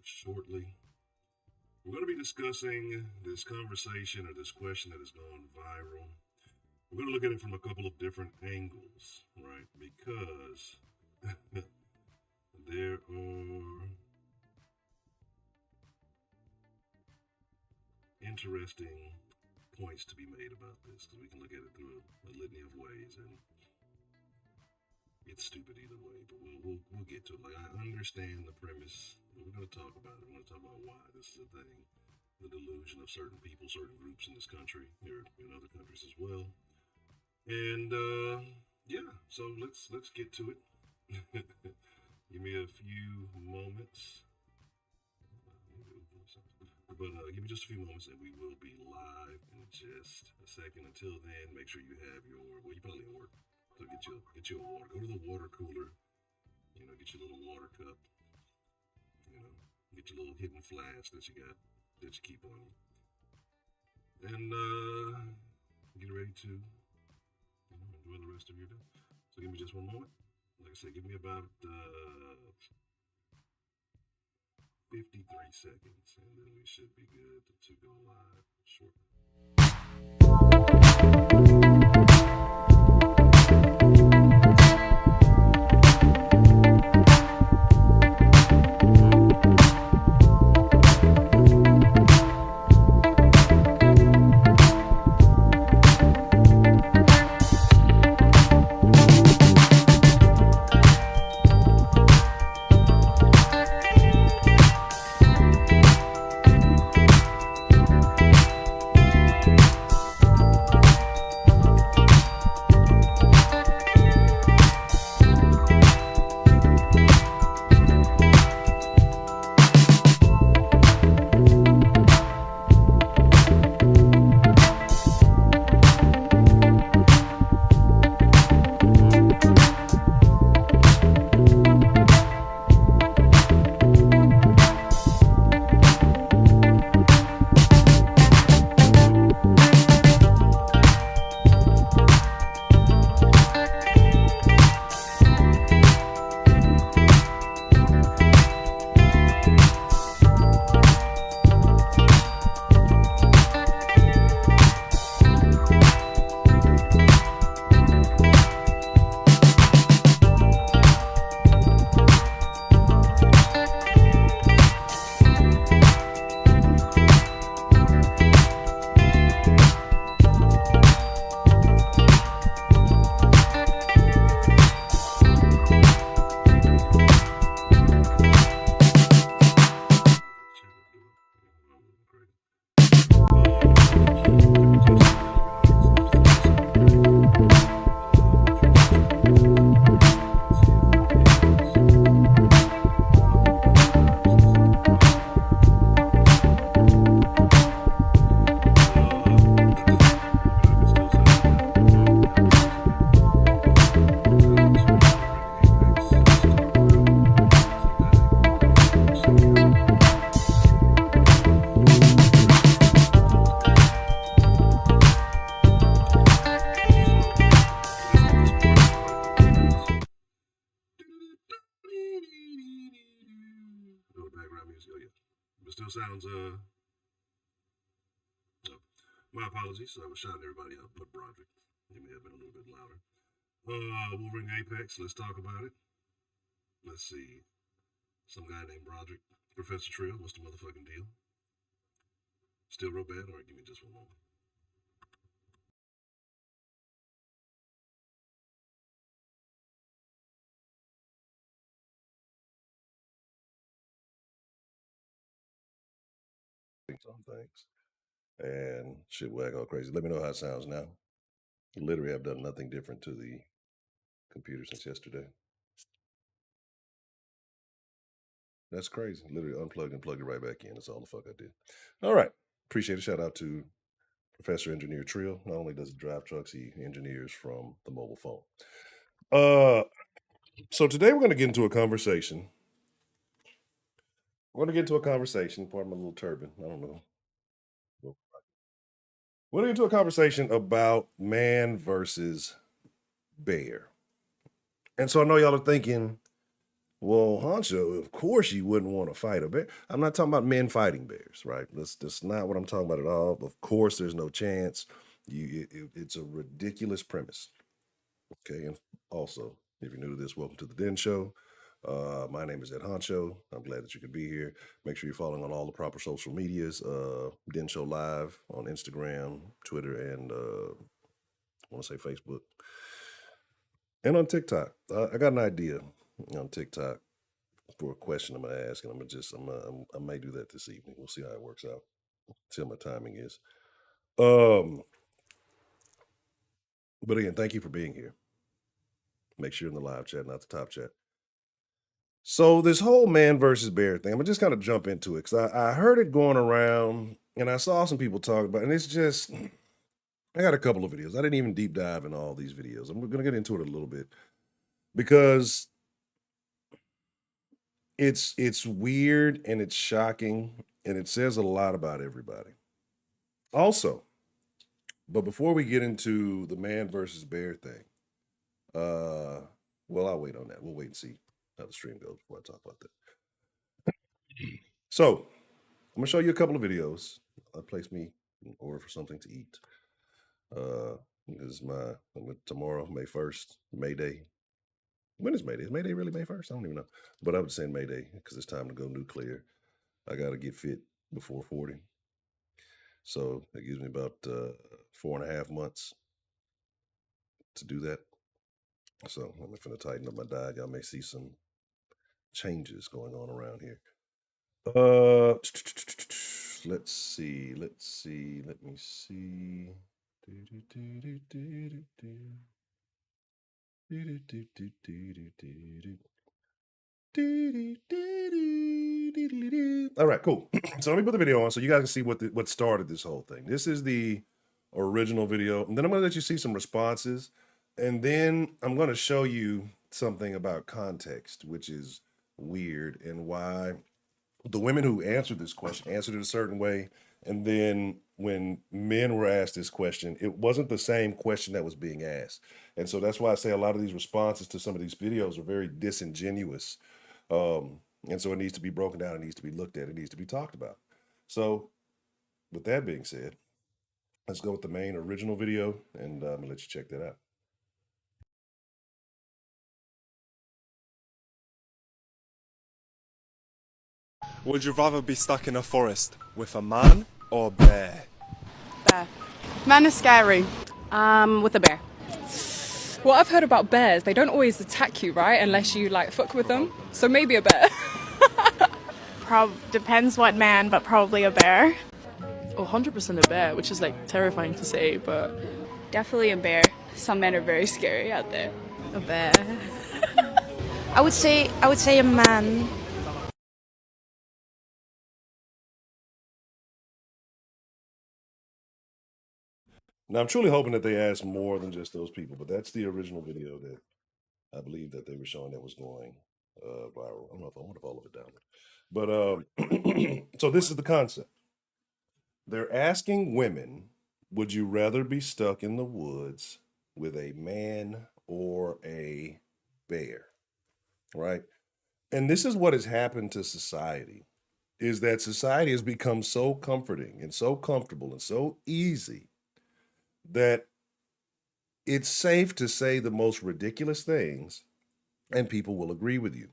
shortly. We're going to be discussing this conversation or this question that has gone viral. We're going to look at it from a couple of different angles, right? Because there are interesting points to be made about this because we can look at it through a litany of ways, and it's stupid either way. But we'll get to it. Like, I understand the premise. We're going to talk about it. We're going to talk about why this is a thing, the delusion of certain people, certain groups in this country, or in other countries as well. And yeah, so let's get to it. Give me a few moments. But give me just a few moments and we will be live in just a second. Until then, make sure you have your, well, you probably at work. So get you a water. Go to the water cooler. Get your little water cup. You know, get your little hidden flask that you got, that you keep on you. And get ready to enjoy the rest of your day. So give me just one moment. Like I said, give me about 53 seconds, and then we should be good to go live shortly. Sounds no. My apologies. I was shouting everybody out, but Broderick, it may have been a little bit louder. Wolverine Apex. Let's talk about it. Let's see. Some guy named Broderick. Professor Trill. What's the motherfucking deal? Still real bad? All right, give me just one moment. Some things and shit whack all crazy. Let me know how it sounds now. Literally, I've done nothing different to the computer since yesterday. That's crazy. Literally unplugged and plugged it right back in. That's all the fuck I did. All right. Appreciate a shout out to Professor Engineer Trio. Not only does he drive trucks, he engineers from the mobile phone. So today we're going to get into a conversation. We're going to get into a conversation. Pardon my little turban. I don't know. We're going to get into a conversation about man versus bear. And so I know y'all are thinking, Well, Honcho, of course you wouldn't want to fight a bear. I'm not talking about men fighting bears, right? That's not what I'm talking about at all. Of course, there's no chance. It's a ridiculous premise. Okay, and also, if you're new to this, welcome to the Den Show. My name is Ed Honcho. I'm glad that you could be here. Make sure you're following on all the proper social medias. Den Show Live on Instagram, Twitter, and I want to say Facebook, and on TikTok. I got an idea on TikTok for a question I'm gonna ask, and I may do that this evening. We'll see how it works out. See how my timing is. Um, but again, thank you for being here. Make sure you're in the live chat, not the top chat. So this whole man versus bear thing, I'm gonna just kind of jump into it because I heard it going around and I saw some people talk about it, and it's just I got a couple of videos. I didn't even deep dive in all these videos. I'm gonna get into it a little bit because it's weird and it's shocking and it says a lot about everybody. Also, but before we get into the man versus bear thing, uh, well, I'll wait on that. We'll wait and see how the stream goes before I talk about that. So I'm gonna show you a couple of videos. Place me in order for something to eat. This is tomorrow, May 1st, May Day. When is May Day? Is May Day really May 1st? I don't even know. But I would say May Day because it's time to go nuclear. I gotta get fit before 40. So it gives me about 4.5 months to do that. So I'm gonna tighten up my diet. Y'all may see some changes going on around here. Let's see. Let me see. All right, cool. So let me put the video on so you guys can see what started this whole thing. This is the original video, and then I'm going to let you see some responses, and then I'm going to show you something about context, which is weird, and why the women who answered this question answered it a certain way, and then when men were asked this question, it wasn't the same question that was being asked. And so that's why I say a lot of these responses to some of these videos are very disingenuous. And so it needs to be broken down, it needs to be looked at, it needs to be talked about. So with that being said, let's go with the main original video, and I'm gonna let you check that out. Would you rather be stuck in a forest with a man or a bear? Bear. Men are scary. With a bear. What I've heard about bears, they don't always attack you, right? Unless you like fuck with them. So maybe a bear. Depends what man, but probably a bear. Oh, 100% a bear, which is like terrifying to say, but Definitely a bear. Some men are very scary out there. a bear. I would say a man. Now I'm truly hoping that they asked more than just those people, but that's the original video that I believe that they were showing that was going viral. I wonder if all of it down. But so this is the concept. They're asking women, would you rather be stuck in the woods with a man or a bear? Right? And this is what has happened to society is that society has become so comforting and so comfortable and so easy that it's safe to say the most ridiculous things and people will agree with you.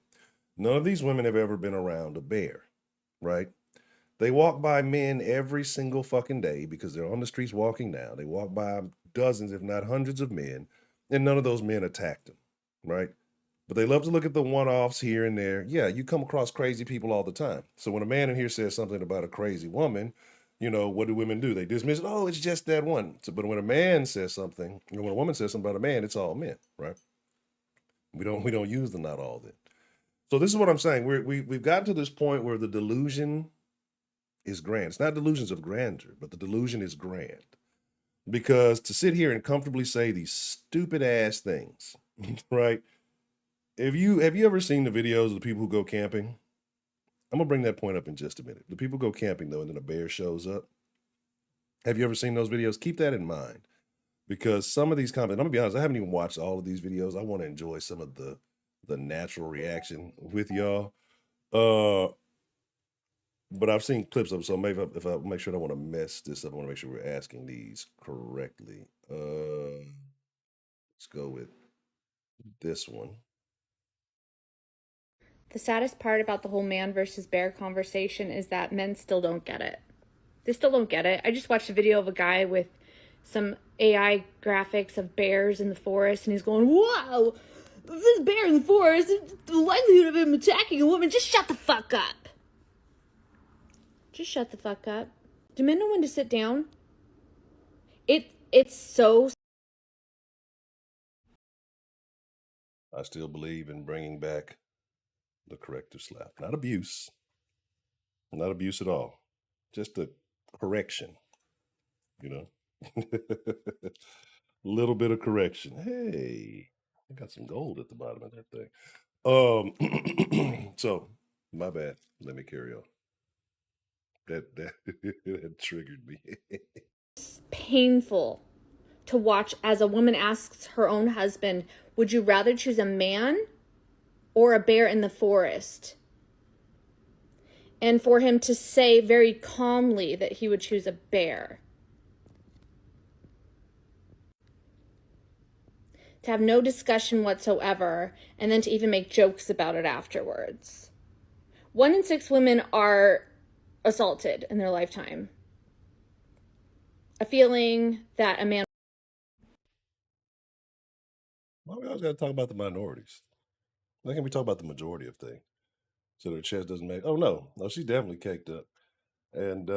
None of these women have ever been around a bear, right? They walk by men every single fucking day because they're on the streets walking now. They walk by dozens, if not hundreds of men, and none of those men attacked them, right? But they love to look at the one-offs here and there. Yeah, you come across crazy people all the time. So when a man in here says something about a crazy woman, what do women do? They dismiss it. Oh, it's just that one. But when a man says something, when a woman says something about a man, it's all men, right? We don't use the not all then. So this is what I'm saying. We've gotten to this point where the delusion is grand. It's not delusions of grandeur, but the delusion is grand. Because to sit here and comfortably say these stupid ass things, right? Have you ever seen the videos of the people who go camping? I'm gonna bring that point up in just a minute. The people go camping though, and then a bear shows up. Have you ever seen those videos? Keep that in mind. Because some of these comments, I'm gonna be honest, I haven't even watched all of these videos. I want to enjoy some of the the natural reaction with y'all. But I've seen clips of it, so maybe if I make sure I don't want to mess this up, I want to make sure we're asking these correctly. Let's go with this one. The saddest part about the whole man versus bear conversation is that men still don't get it. They still don't get it. I just watched a video of a guy with some AI graphics of bears in the forest, and he's going, "Wow, this bear in the forest, the likelihood of him attacking a woman, just shut the fuck up. Just shut the fuck up. Do men know when to sit down?" It's so... I still believe in bringing back the corrective slap. Not abuse. Not abuse at all. Just a correction, you know? A little bit of correction. Hey, I got some gold at the bottom of that thing. So, my bad. Let me carry on. That triggered me. painful to watch as a woman asks her own husband, would you rather choose a man or a bear in the forest? And for him to say very calmly that he would choose a bear. To have no discussion whatsoever, and then to even make jokes about it afterwards. 1 in 6 women are assaulted in their lifetime. A feeling that a man... Why we always got to talk about the minorities? Why can't we talk about the majority of things? So their chest doesn't make... Oh, no, she's definitely caked up. And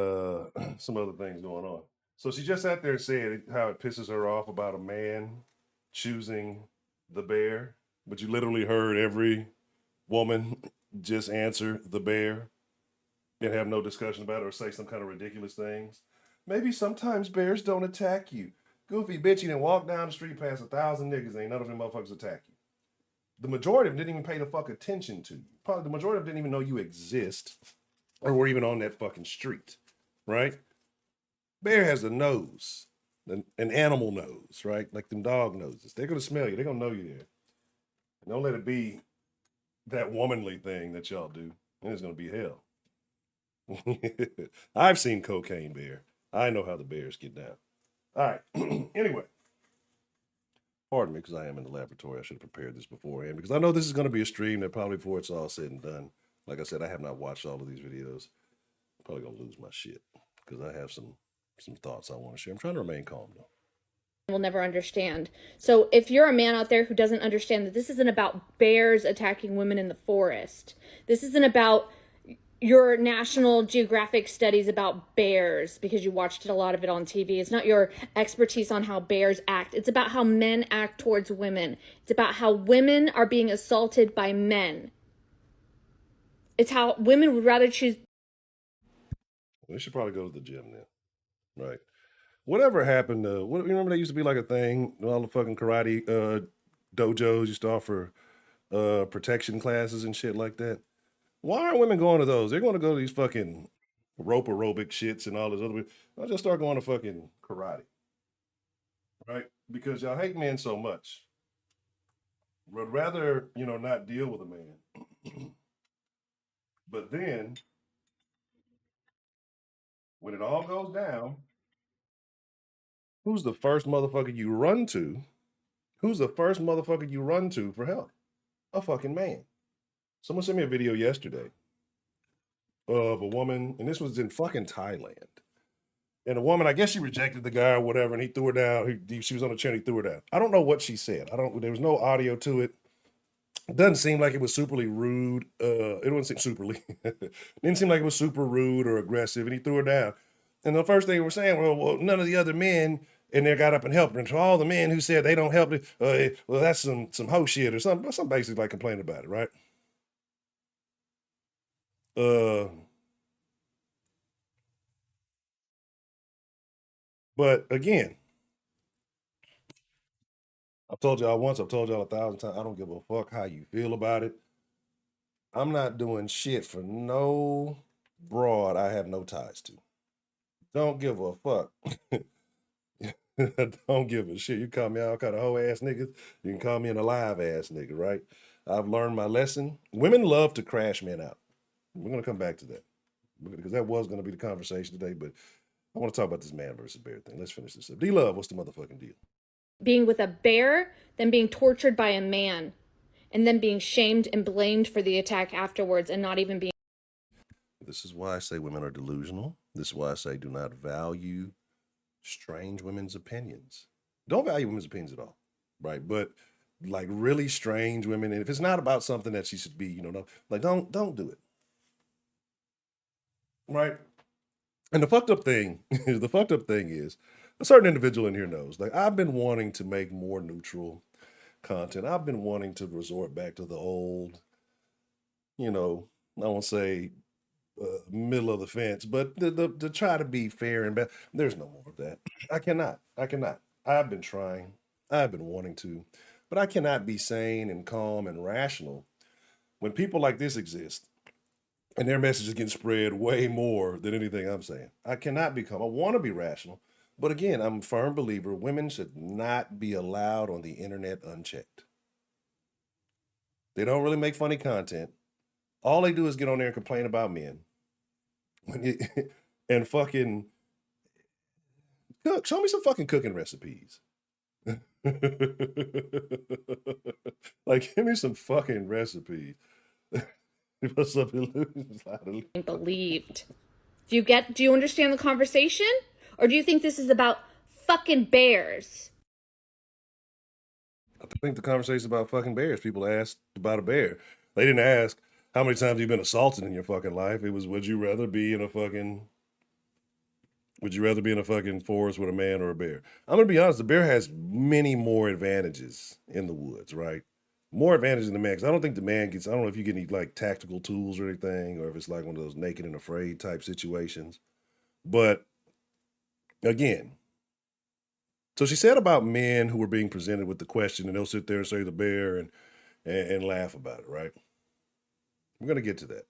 some other things going on. So she just sat there and said how it pisses her off about a man choosing the bear. But you literally heard every woman just answer the bear and have no discussion about it or say some kind of ridiculous things. Maybe sometimes bears don't attack you. Goofy bitch, you didn't walk down the street past 1,000 niggas, ain't none of them motherfuckers attack you. The majority of them didn't even pay the fuck attention to you. Probably the majority of them didn't even know you exist or were even on that fucking street, right? Bear has a nose, an animal nose, right? Like them dog noses. They're gonna smell you. They're gonna know you there. And don't let it be that womanly thing that y'all do. And it's gonna be hell. I've seen Cocaine Bear. I know how the bears get down. All right. Anyway, pardon me because I am in the laboratory. I should have prepared this beforehand because I know this is going to be a stream that probably before it's all said and done. Like I said, I have not watched all of these videos. I'm probably going to lose my shit because I have some thoughts I want to share. I'm trying to remain calm though. Will never understand. So if you're a man out there who doesn't understand that this isn't about bears attacking women in the forest, this isn't about your National Geographic studies about bears because you watched a lot of it on TV. It's not your expertise on how bears act. It's about how men act towards women. It's about how women are being assaulted by men. It's how women would rather choose... We should probably go to the gym then, right? Whatever happened to, you remember that used to be like a thing, all the fucking karate dojos used to offer protection classes and shit like that. Why aren't women going to those? They're going to go to these fucking rope aerobic shits and all this other. I'll just start going to fucking karate, right? Because y'all hate men so much. Would rather, not deal with a man. But then, when it all goes down, who's the first motherfucker you run to? Who's the first motherfucker you run to for help? A fucking man. Someone sent me a video yesterday of a woman, and this was in fucking Thailand. And a woman, I guess she rejected the guy or whatever, and he threw her down. She was on the chair, and he threw her down. I don't know what she said. There was no audio to it. It doesn't seem like it was superly rude. It wasn't superly. It didn't seem like it was super rude or aggressive, and he threw her down. And the first thing they were saying, well, none of the other men in there got up and helped her. And to all the men who said they don't help it, well, that's some hoe shit or something. Some basically like complaining about it, right? But again, I've told y'all once, I've told y'all 1,000 times, I don't give a fuck how you feel about it. I'm not doing shit for no broad I have no ties to. Don't give a fuck. Don't give a shit. You call me all kind of hoe ass niggas. You can call me an alive ass nigga, right? I've learned my lesson. Women love to crash men out. We're going to come back to that because that was going to be the conversation today. But I want to talk about this man versus bear thing. Let's finish this up. D-Love, what's the motherfucking deal? Being with a bear than being tortured by a man and then being shamed and blamed for the attack afterwards and not even being. This is why I say women are delusional. This is why I say do not value strange women's opinions. Don't value women's opinions at all, right? But like really strange women, and if it's not about something that she should be, like don't do it, right? And the fucked up thing, is a certain individual in here knows. Like I've been wanting to make more neutral content. I've been wanting to resort back to the old, I won't say middle of the fence, but to try to be fair and bad. There's no more of that. I cannot. I've been trying. I've been wanting to, but I cannot be sane and calm and rational when people like this exist and their message is getting spread way more than anything I'm saying. I cannot become. I want to be rational, but again, I'm a firm believer women should not be allowed on the internet unchecked. They don't really make funny content. All they do is get on there and complain about men. And fucking cook. Show me some fucking cooking recipes. Like, give me some fucking recipes. What's up, illusions? Believed. Do you understand the conversation? Or do you think this is about fucking bears? I think the conversation is about fucking bears. People asked about a bear. They didn't ask how many times you've been assaulted in your fucking life. It was, would you rather be in a fucking forest with a man or a bear? I'm gonna be honest, the bear has many more advantages in the woods, right? More advantages than the man, because I don't think the man gets, I don't know if you get any like tactical tools or anything, or if it's like one of those naked and afraid type situations. But again, so she said about men who were being presented with the question, and they'll sit there and say the bear and laugh about it, right? We're gonna get to that.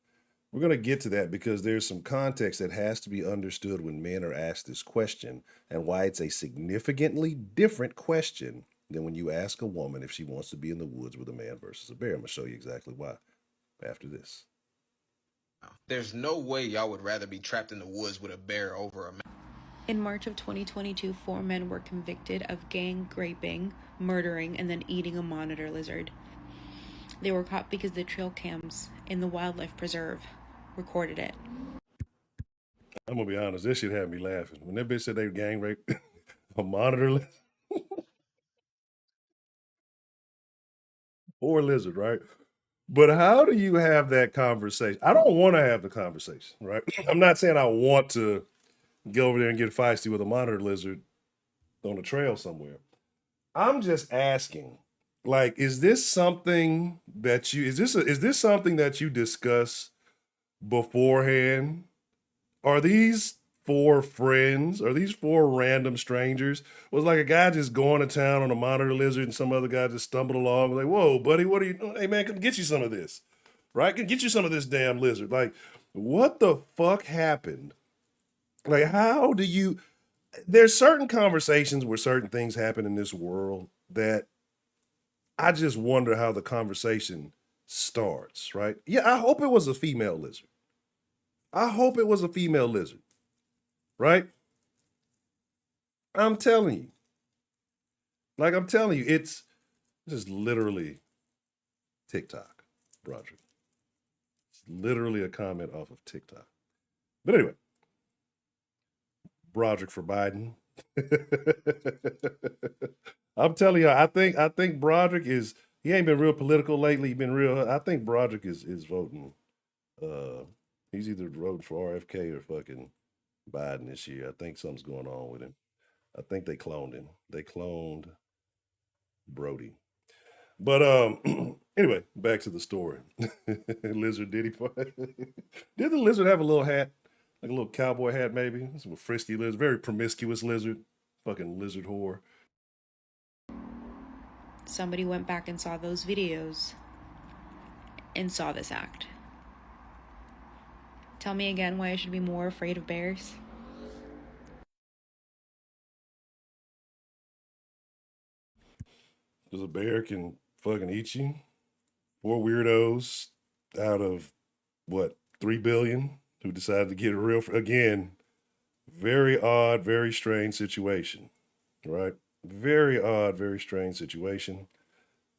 We're going to get to that because there's some context that has to be understood when men are asked this question and why it's a significantly different question than when you ask a woman if she wants to be in the woods with a man versus a bear. I'm going to show you exactly why after this. There's no way y'all would rather be trapped in the woods with a bear over a man. In March of 2022, 4 men were convicted of gang raping, murdering, and then eating a monitor lizard. They were caught because the trail cams in the wildlife preserve recorded it. I'm gonna be honest, this shit had me laughing. When that bitch said they gang raped a monitor lizard. Poor lizard, right? But how do you have that conversation? I don't want to have the conversation, right? I'm not saying I want to go over there and get feisty with a monitor lizard on a trail somewhere. I'm just asking, like, is this something that is this something that you discuss beforehand? Are these 4 friends? Are these 4 random strangers? Was like a guy just going to town on a monitor lizard and some other guy just stumbled along like, whoa, buddy, what are you doing? Hey man, come get you some of this. Right? Get you some of this damn lizard. Like, what the fuck happened? Like, how do you there's certain conversations where certain things happen in this world that I just wonder how the conversation starts, right? Yeah, I hope it was a female lizard. I hope it was a female lizard, right? I'm telling you. Like I'm telling you, it's just literally TikTok, Broderick. It's literally a comment off of TikTok. But anyway, Broderick for Biden. I'm telling you, I think Broderick he ain't been real political lately. He's been real. I think Broderick is voting. He's either voting for RFK or fucking Biden this year. I think something's going on with him. I think they cloned him. They cloned Brody. But anyway, back to the story. Lizard did he did the lizard have a little hat? Like a little cowboy hat, maybe? Some frisky lizard, very promiscuous lizard. Fucking lizard whore. Somebody went back and saw those videos and saw this act. Tell me again why I should be more afraid of bears. Because a bear can fucking eat you 4 weirdos out of what, 3 billion who decided to get a real, again, very odd, very strange situation, right? Very odd, very strange situation.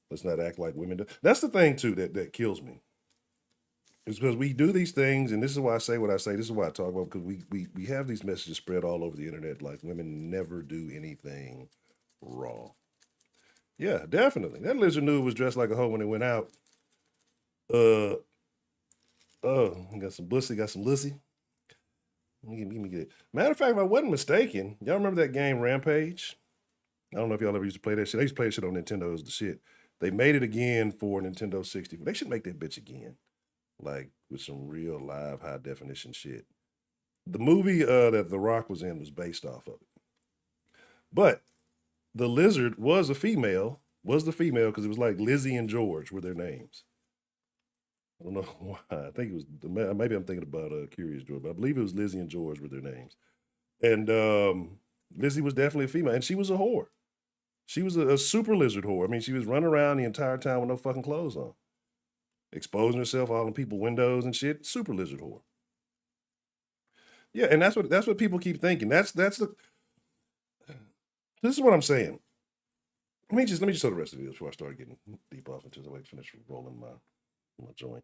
Let's not act like women do. That's the thing too that kills me. It's because we do these things, and this is why I say what I say. This is why I talk about, because we have these messages spread all over the internet like women never do anything wrong. Yeah, definitely. That lizard knew it was dressed like a hoe when it went out. Oh, got some bussy, got some lussy. Let me get it. Matter of fact, if I wasn't mistaken, y'all remember that game Rampage? I don't know if y'all ever used to play that shit. I used to play that shit on Nintendo. It was the shit. They made it again for Nintendo 64. They should make that bitch again, like with some real live high definition shit. The movie that The Rock was in was based off of it, but the lizard was a female. Was the female because it was like Lizzie and George were their names. I don't know why. I think it was maybe I'm thinking about Curious George, but I believe it was Lizzie and George were their names. And Lizzie was definitely a female, and she was a whore. She was a super lizard whore. I mean, she was running around the entire time with no fucking clothes on, exposing herself all in people's windows and shit. Super lizard whore. Yeah, and that's what people keep thinking. That's the. This is what I'm saying. Let me just show the rest of the video before I start getting deep off into the way to finish rolling my joint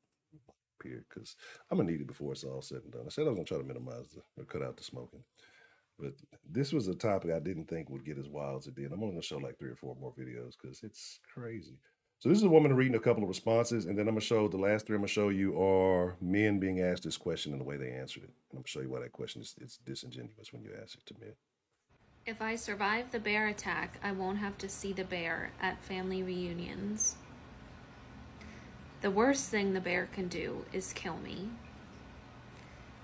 here, because I'm gonna need it before it's all said and done. I said I was gonna try to minimize or cut out the smoking, but this was a topic I didn't think would get as wild as it did. I'm only gonna show like 3 or 4 more videos because it's crazy. So this is a woman reading a couple of responses, and then I'm gonna show the last 3. I'm gonna show you are men being asked this question and the way they answered it. And I'm gonna show you why that question is it's disingenuous when you ask it to men. If I survive the bear attack, I won't have to see the bear at family reunions. The worst thing the bear can do is kill me.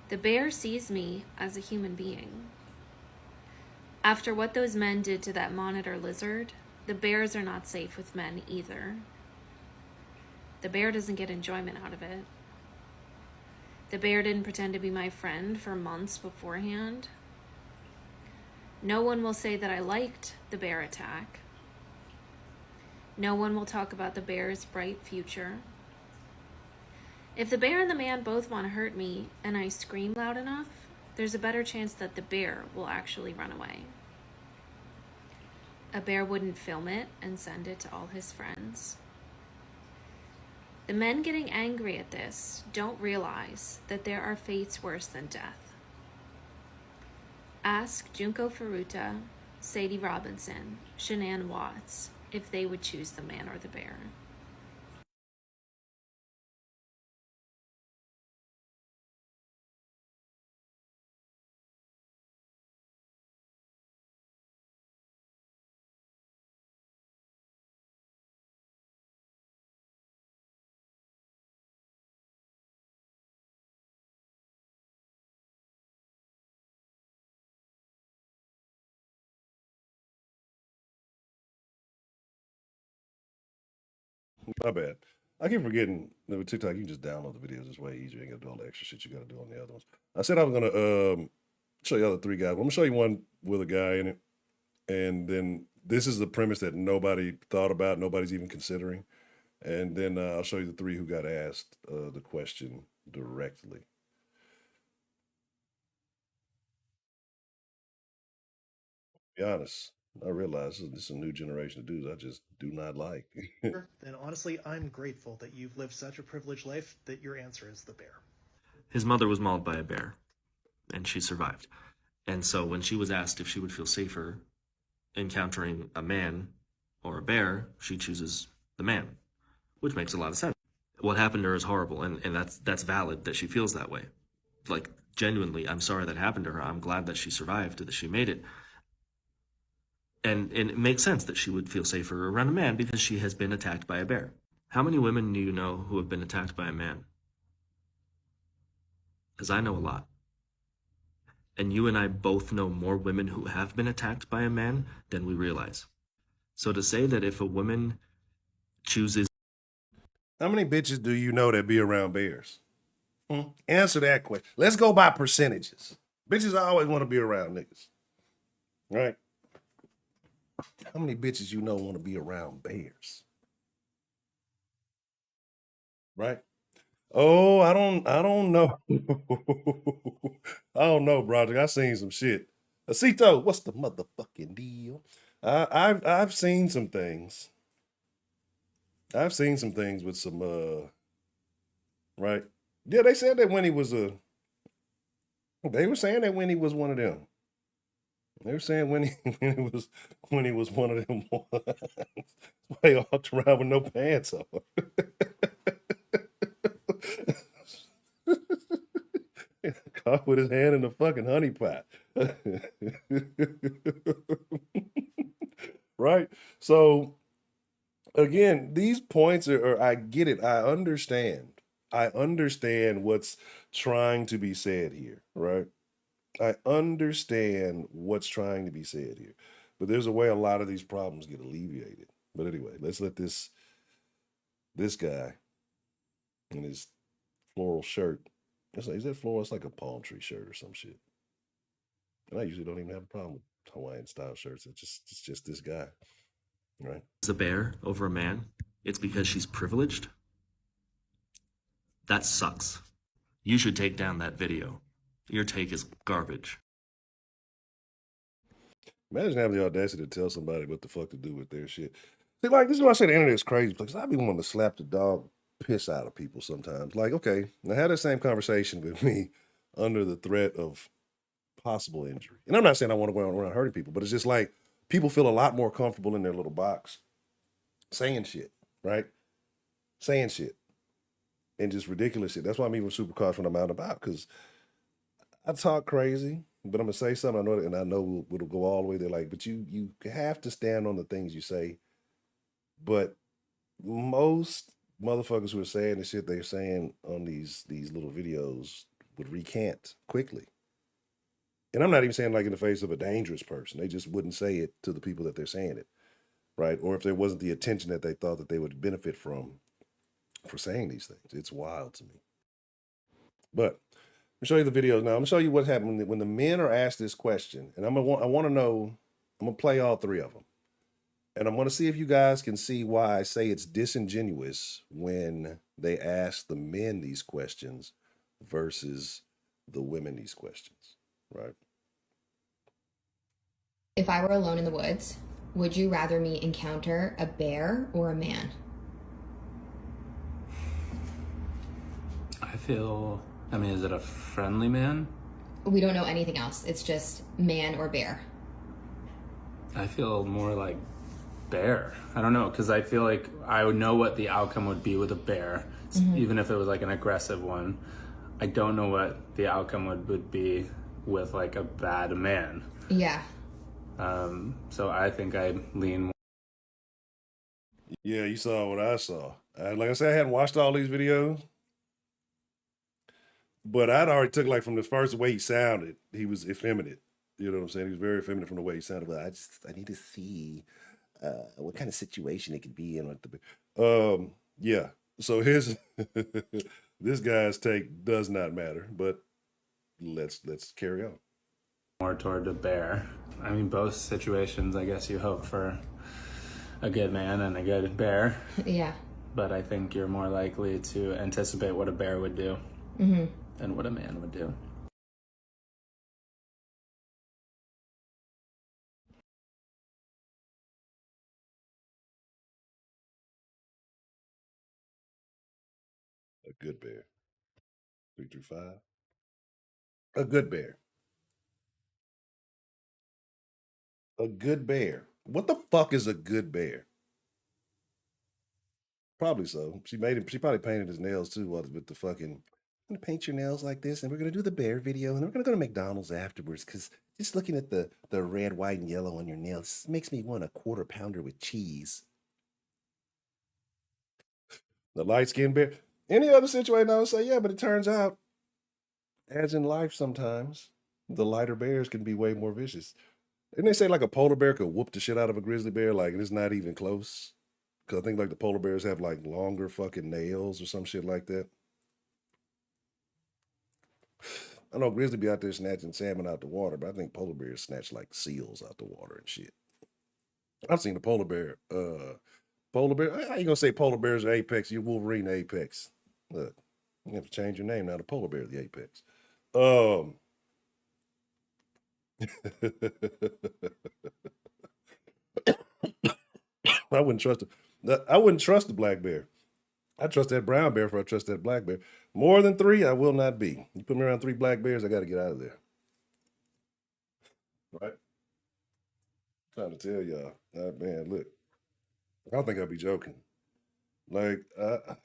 The bear sees me as a human being. After what those men did to that monitor lizard, the bears are not safe with men either. The bear doesn't get enjoyment out of it. The bear didn't pretend to be my friend for months beforehand. No one will say that I liked the bear attack. No one will talk about the bear's bright future. If the bear and the man both want to hurt me and I scream loud enough, there's a better chance that the bear will actually run away. A bear wouldn't film it and send it to all his friends. The men getting angry at this don't realize that there are fates worse than death. Ask Junko Furuta, Sadie Robinson, Shanann Watts if they would choose the man or the bear. My bad. I keep forgetting that with TikTok, you can just download the videos. It's way easier. You ain't got to do all the extra shit you got to do on the other ones. I said I was going to show you the other 3 guys. I'm going to show you one with a guy in it. And then this is the premise that nobody thought about, nobody's even considering. And then I'll show you the 3 who got asked the question directly. To be honest, I realize this is a new generation of dudes I just do not like. And honestly, I'm grateful that you've lived such a privileged life that your answer is the bear. His mother was mauled by a bear, and she survived. And so when she was asked if she would feel safer encountering a man or a bear, she chooses the man, which makes a lot of sense. What happened to her is horrible, and that's valid that she feels that way. Like, genuinely, I'm sorry that happened to her. I'm glad that she survived, that she made it. And it makes sense that she would feel safer around a man because she has been attacked by a bear. How many women do you know who have been attacked by a man? Because I know a lot. And you and I both know more women who have been attacked by a man than we realize. So to say that if a woman chooses... How many bitches do you know that be around bears? Answer that question. Let's go by percentages. Bitches always want to be around niggas. Right? How many bitches you know want to be around bears? right? Oh, I don't know. I don't know, Broderick. I seen some shit. Acito, what's the motherfucking deal? I've seen some things. I've seen some things with some right. Yeah, they said that when he was they were saying that when he was one of them. They were saying when he when he was one of them ones. Why he walked around with no pants on. Caught with his hand in the fucking honey pot. Right? So again, these points are I get it. I understand. I understand what's trying to be said here, right? I understand what's trying to be said here. But there's a way a lot of these problems get alleviated. But anyway, let's let this guy in his floral shirt. Is that floral? It's like a palm tree shirt or some shit. And I usually don't even have a problem with Hawaiian style shirts. It's just this guy. Right. Is a bear over a man, it's because she's privileged. That sucks. You should take down that video. Your take is garbage. Imagine having the audacity to tell somebody what the fuck to do with their shit. See, like, this is why I say the internet is crazy, because I be wanting to slap the dog piss out of people sometimes. Like, okay, now have that same conversation with me under the threat of possible injury. And I'm not saying I want to go around hurting people, but it's just like people feel a lot more comfortable in their little box saying shit, right? Saying shit. And just ridiculous shit. That's why I'm even super cautious when I'm out and about, because I talk crazy, but I'm gonna say something I know, and I know it'll go all the way there. Like, but you have to stand on the things you say. But most motherfuckers who are saying the shit they're saying on these little videos would recant quickly. And I'm not even saying like in the face of a dangerous person. They just wouldn't say it to the people that they're saying it, right? Or if there wasn't the attention that they thought that they would benefit from for saying these things. It's wild to me. But let me show you the videos now. I'm gonna show you what happened when the men are asked this question, and I want to know. I'm gonna play all three of them, and I'm gonna see if you guys can see why I say it's disingenuous when they ask the men these questions versus the women these questions, right? If I were alone in the woods, would you rather me encounter a bear or a man? I mean, is it a friendly man? We don't know anything else. It's just man or bear. I feel more like bear. I don't know, because I feel like I would know what the outcome would be with a bear, even if it was like an aggressive one. I don't know what the outcome would be with like a bad man. Yeah. So I think I lean more. Yeah, you saw what I saw. Like I said, I hadn't watched all these videos, but I'd already took like from the first way he sounded, he was effeminate. You know what I'm saying? He was very effeminate from the way he sounded. But I need to see what kind of situation it could be in. Yeah. So his this guy's take does not matter, but let's carry on. More toward a bear. I mean, both situations, I guess you hope for a good man and a good bear. Yeah. But I think you're more likely to anticipate what a bear would do than what a man would do. A good bear. 3 through 5. A good bear. A good bear. What the fuck is a good bear? Probably so. She probably painted his nails too with the fucking, I'm gonna paint your nails like this, and we're gonna do the bear video, and then we're gonna go to McDonald's afterwards, because just looking at the red, white, and yellow on your nails makes me want a quarter pounder with cheese. The light-skinned bear. Any other situation, I would say, yeah, but it turns out, as in life sometimes, the lighter bears can be way more vicious. Didn't they say like a polar bear could whoop the shit out of a grizzly bear? Like, it's not even close. Because I think like the polar bears have like longer fucking nails or some shit like that. I know grizzly be out there snatching salmon out the water, but I think polar bears snatch like seals out the water and shit. I've seen the polar bear. How you gonna say polar bears are apex? You're Wolverine apex. Look, you have to change your name now to Polar Bear, the Apex. I wouldn't trust it. I wouldn't trust the black bear. I trust that brown bear before I trust that black bear. More than 3, I will not be. You put me around 3 black bears, I got to get out of there. Right? I'm trying to tell y'all. Man, look. I don't think I'll be joking. Like, trying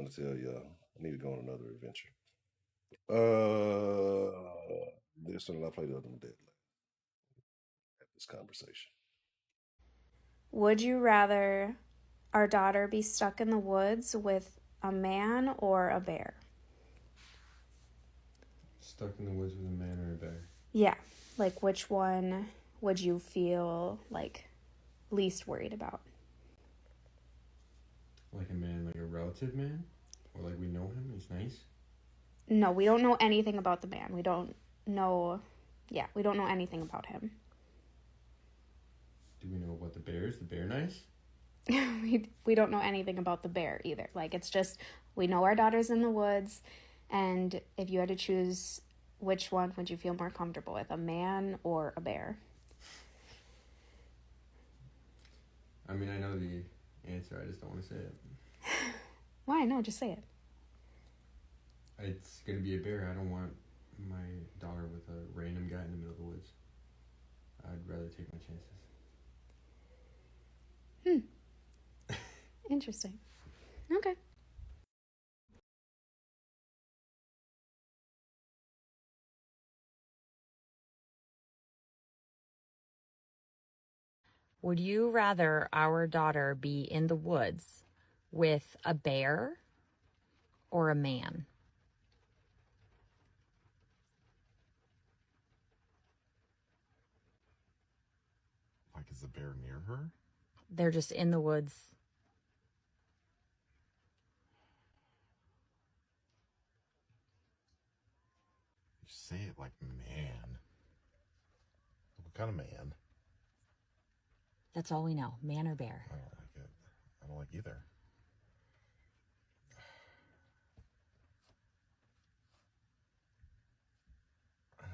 to tell y'all. I need to go on another adventure. This one I played the other one dead. Have this conversation. Would you rather our daughter be stuck in the woods with a man or a bear? Stuck in the woods with a man or a bear? Yeah. Like, which one would you feel like least worried about? Like a man, like a relative man? Or like we know him, he's nice? No, we don't know anything about the man. We don't know anything about him. Do we know about the bear? Is the bear nice? we don't know anything about the bear either. Like, it's just, we know our daughter's in the woods, and if you had to choose, which one would you feel more comfortable with, a man or a bear? I mean, I know the answer, I just don't want to say it. Why? No, just say it. It's gonna be a bear. I don't want my daughter with a random guy in the middle of the woods. I'd rather take my chances. Interesting. Okay. Would you rather our daughter be in the woods with a bear or a man? Like, is the bear near her? They're just in the woods. You say it like man. What kind of man? That's all we know. Man or bear? I don't like it. I don't like either. I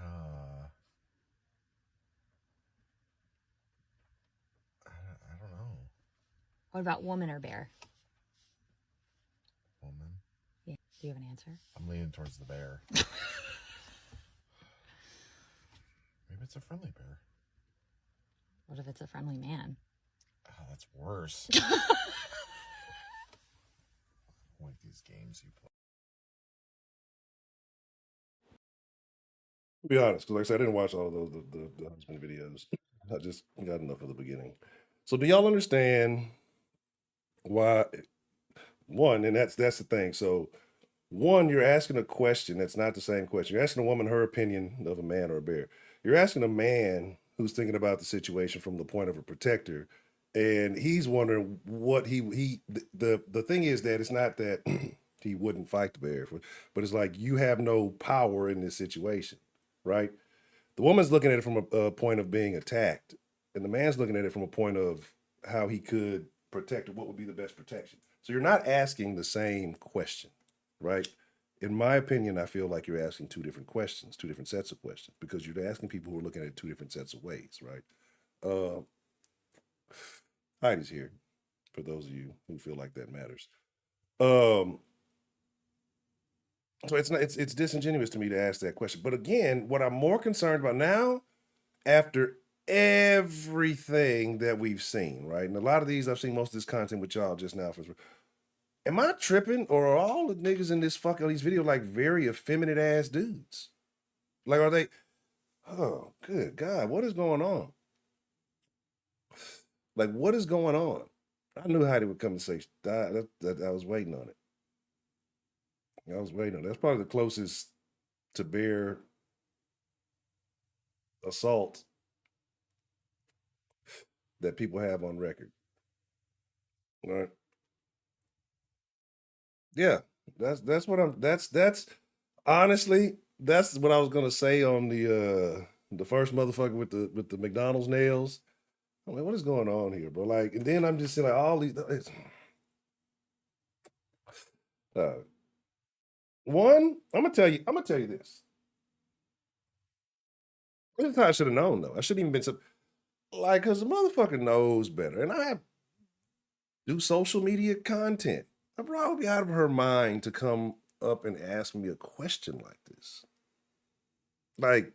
don't know. What about woman or bear? Woman. Yeah. Do you have an answer? I'm leaning towards the bear. Maybe it's a friendly bear. What if it's a friendly man? Oh, that's worse. Like these games you play. To be honest, because like I said, I didn't watch all of those the husband videos. I just got enough of the beginning. So do y'all understand why one, and that's the thing. So one, you're asking a question that's not the same question. You're asking a woman her opinion of a man or a bear. You're asking a man who's thinking about the situation from the point of a protector, and he's wondering what the thing is that it's not that he wouldn't fight the bear, but it's like you have no power in this situation, right? The woman's looking at it from a point of being attacked, and the man's looking at it from a point of how he could protect, or what would be the best protection. So you're not asking the same question, right? In my opinion, I feel like you're asking 2 different questions, 2 different sets of questions, because you're asking people who are looking at it 2 different sets of ways, right? Heidi's here, for those of you who feel like that matters. So it's disingenuous to me to ask that question. But again, what I'm more concerned about now, after everything that we've seen, right? And a lot of these, I've seen most of this content with y'all just now. Am I tripping, or are all the niggas in these videos like very effeminate ass dudes? Like, are they? Oh, good God, what is going on? Like, what is going on? I knew Heidi would come and say that. I was waiting on it. I was waiting on it. That's probably the closest to bear assault that people have on record. All right. Yeah, that's what that's honestly, that's what I was gonna say on the first motherfucker with the McDonald's nails. I'm like, what is going on here, bro? Like, and then I'm just seeing like all these. One, I'm gonna tell you this. This is how I should have known though. I shouldn't even been so like, cause the motherfucker knows better. And I do social media content. I probably be out of her mind to come up and ask me a question like this. Like,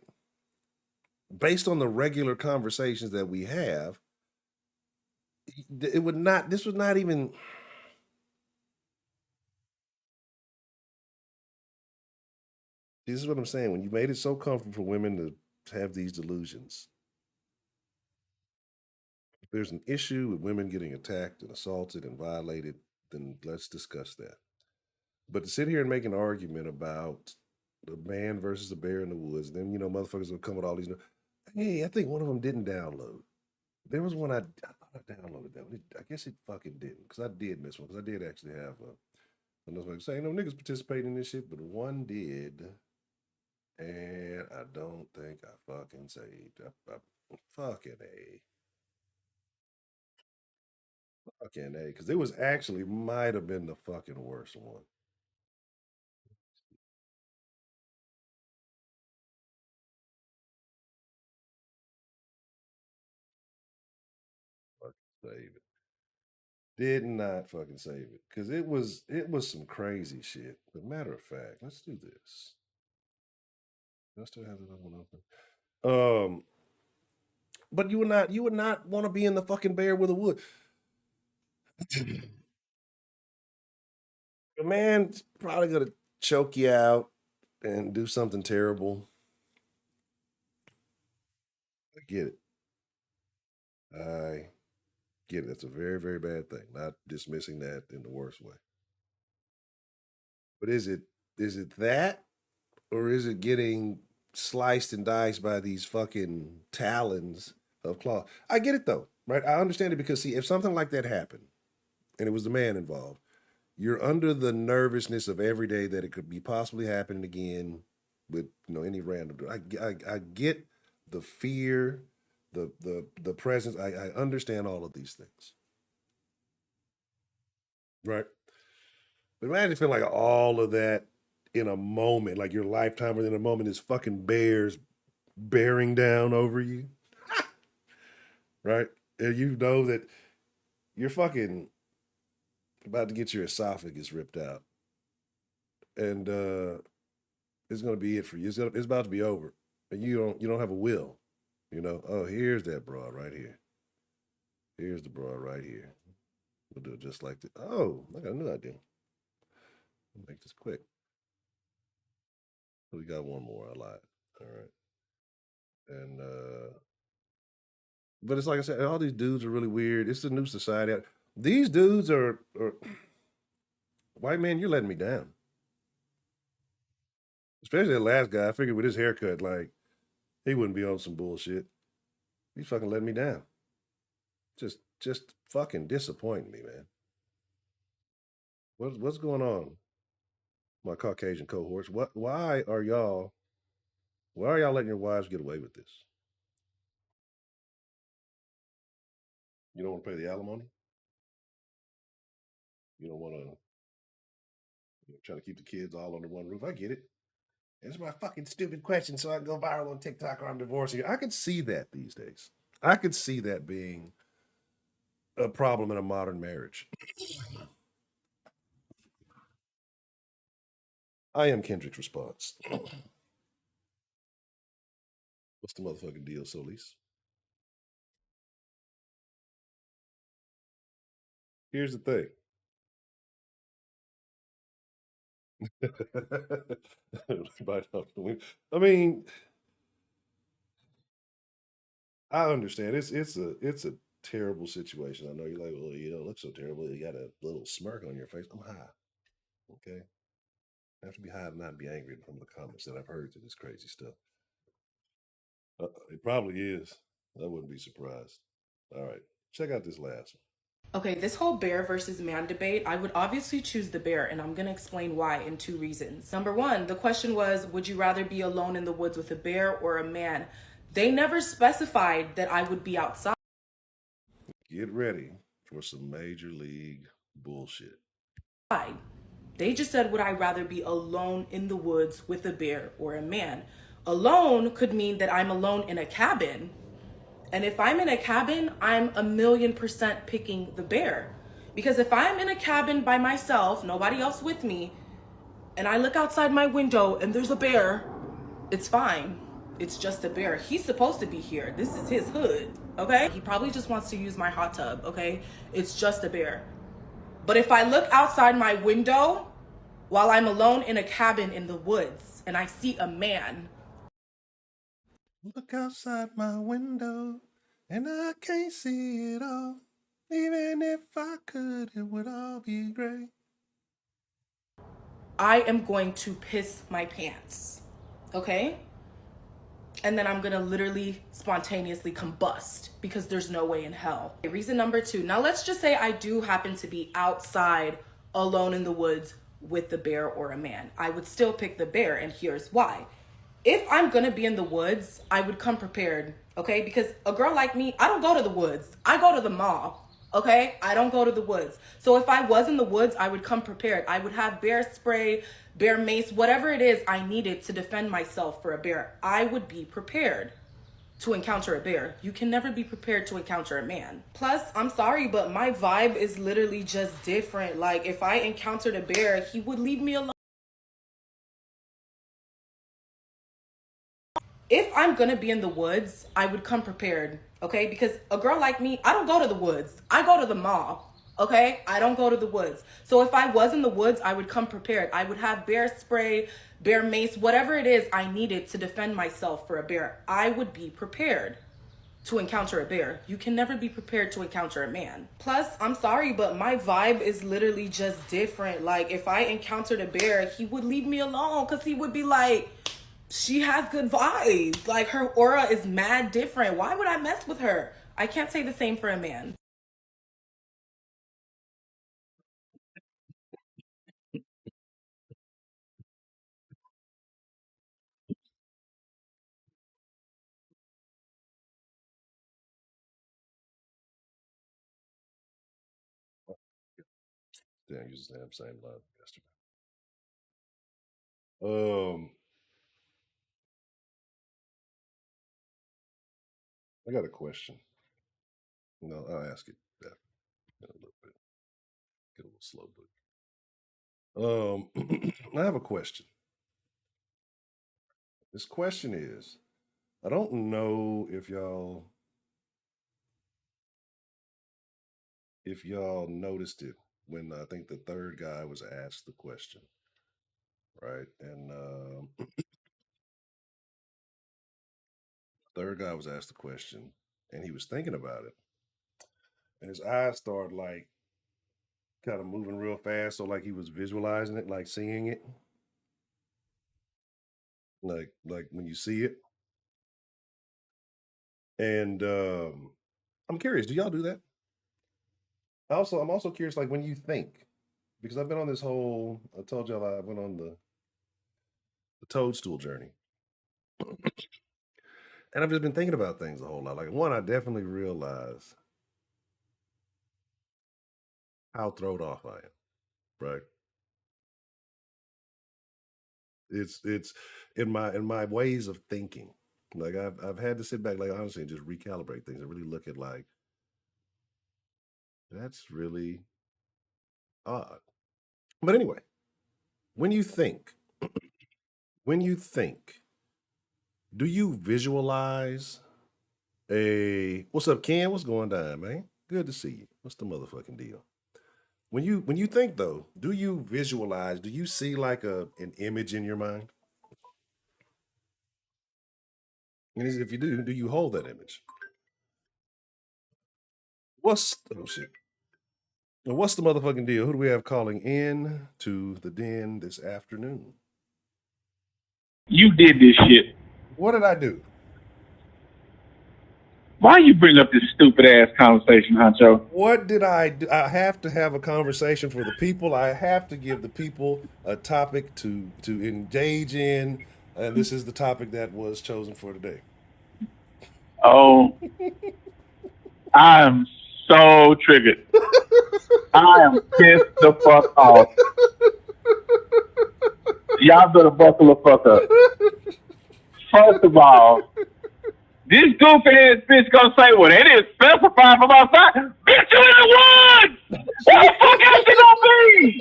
based on the regular conversations that we have, it would not, this was not even. This is what I'm saying. When you made it so comfortable for women to have these delusions, if there's an issue with women getting attacked and assaulted and violated, then let's discuss that. But to sit here and make an argument about the man versus the bear in the woods, then motherfuckers will come with all these. Hey, I think one of them didn't download. There was one I thought I downloaded that one. I guess it fucking didn't, because I did miss one. Because I did actually have another saying no niggas participating in this shit, but one did, and I don't think I fucking saved. Fucking A, because it was actually might have been the fucking worst one. Fucking save it. Did not fucking save it because it was some crazy shit. But matter of fact, let's do this. I still have another one open. But you would not want to be in the fucking bear with a wood. The man's probably gonna choke you out and do something terrible. I get it. I get it. That's a very, very bad thing. Not dismissing that in the worst way. But is it that, or is it getting sliced and diced by these fucking talons of claw? I get it though, right? I understand it because see, if something like that happened and it was the man involved, you're under the nervousness of every day that it could be possibly happening again with any random. I get the fear, the presence. I understand all of these things, right? But imagine feeling like all of that in a moment, like your lifetime within a moment is fucking bears bearing down over you, right? And you know that you're fucking about to get your esophagus ripped out, and it's gonna be it for you. It's about to be over, and you don't have a will. Oh, here's that broad right here. Here's the broad right here. We'll do it just like this. Oh, I got a new idea. I'll make this quick. We got one more. I lied. All right. And but it's like I said, all these dudes are really weird. It's the new society. These dudes are white man. You're letting me down. Especially the last guy. I figured with his haircut, like he wouldn't be on some bullshit. He's fucking letting me down. Just fucking disappointing me, man. What's going on, my Caucasian cohorts? Why are y'all letting your wives get away with this? You don't want to pay the alimony? You don't want to try to keep the kids all under one roof? I get it. It's my fucking stupid question so I can go viral on TikTok or I'm divorcing you. I could see that these days. I could see that being a problem in a modern marriage. I am Kendrick's response. What's the motherfucking deal, Solis? Here's the thing. I mean, I understand. It's a terrible situation. I know you're like, well, you don't look so terrible. You got a little smirk on your face. I'm high. Okay. I have to be high to not be angry from the comments that I've heard to this crazy stuff. It probably is. I wouldn't be surprised. All right. Check out this last one. Okay, this whole bear versus man debate, I would obviously choose the bear, and I'm going to explain why in two reasons. Number one, the question was, would you rather be alone in the woods with a bear or a man? They never specified that I would be outside. Get ready for some major league bullshit. They just said, would I rather be alone in the woods with a bear or a man? Alone could mean that I'm alone in a cabin. And if I'm in a cabin, I'm 1,000,000% picking the bear. Because if I'm in a cabin by myself, nobody else with me, and I look outside my window and there's a bear, it's fine. It's just a bear. He's supposed to be here. This is his hood, okay? He probably just wants to use my hot tub, okay? It's just a bear. But if I look outside my window while I'm alone in a cabin in the woods and I see a man. Look outside my window and I can't see it all. Even if I could, it would all be great. I am going to piss my pants, okay? And then I'm gonna literally spontaneously combust because there's no way in hell. Okay, reason number 2. Now let's just say I do happen to be outside alone in the woods with the bear or a man. I would still pick the bear, and here's why. If I'm gonna be in the woods, I would come prepared, okay? Because a girl like me, I don't go to the woods. I go to the mall, okay? I don't go to the woods. So if I was in the woods, I would come prepared. I would have bear spray, bear mace, whatever it is I needed to defend myself for a bear. I would be prepared to encounter a bear. You can never be prepared to encounter a man. Plus, I'm sorry, but my vibe is literally just different. Like, if I encountered a bear, he would leave me alone. If I'm gonna be in the woods, I would come prepared, okay? Because a girl like me, I don't go to the woods. I go to the mall, okay? I don't go to the woods. So if I was in the woods, I would come prepared. I would have bear spray, bear mace, whatever it is I needed to defend myself for a bear. I would be prepared to encounter a bear. You can never be prepared to encounter a man. Plus, I'm sorry, but my vibe is literally just different. Like, if I encountered a bear, he would leave me alone because he would be like, she has good vibes. Like, her aura is mad different. Why would I mess with her? I can't say the same for a man. Damn, you just have the same love yesterday. I got a question. No, I'll ask it in a little bit. Get a little slow, but I have a question. This question is, I don't know if y'all noticed it when I think the third guy was asked the question, right? And third guy was asked the question, and he was thinking about it, and his eyes started like kind of moving real fast, so like he was visualizing it, like seeing it, like when you see it. And I'm curious, do y'all do that? I'm also curious, like when you think, because I've been on this whole. I told y'all I went on the toadstool journey, and I've just been thinking about things a whole lot. Like one, I definitely realize how thrown off I am. Right? It's in my ways of thinking. Like I've had to sit back, like honestly, and just recalibrate things and really look at like that's really odd. But anyway, when you think, when you think, do you visualize a what's up, Ken? What's going down, man? Good to see you. What's the motherfucking deal? When you think though, do you visualize? Do you see like an image in your mind? And if you do you hold that image? What's oh shit? Now, what's the motherfucking deal? Who do we have calling in to the den this afternoon? You did this shit. What did I do? Why you bring up this stupid ass conversation, Honcho? What did I do? I have to have a conversation for the people. I have to give the people a topic to engage in, and this is the topic that was chosen for today. Oh, I am so triggered. I am pissed the fuck off. Y'all better buckle the fuck up. First of all, this goofy ass bitch gonna say, well, they didn't specify from outside. Bitch, you in the woods! Where the fuck else you gonna be?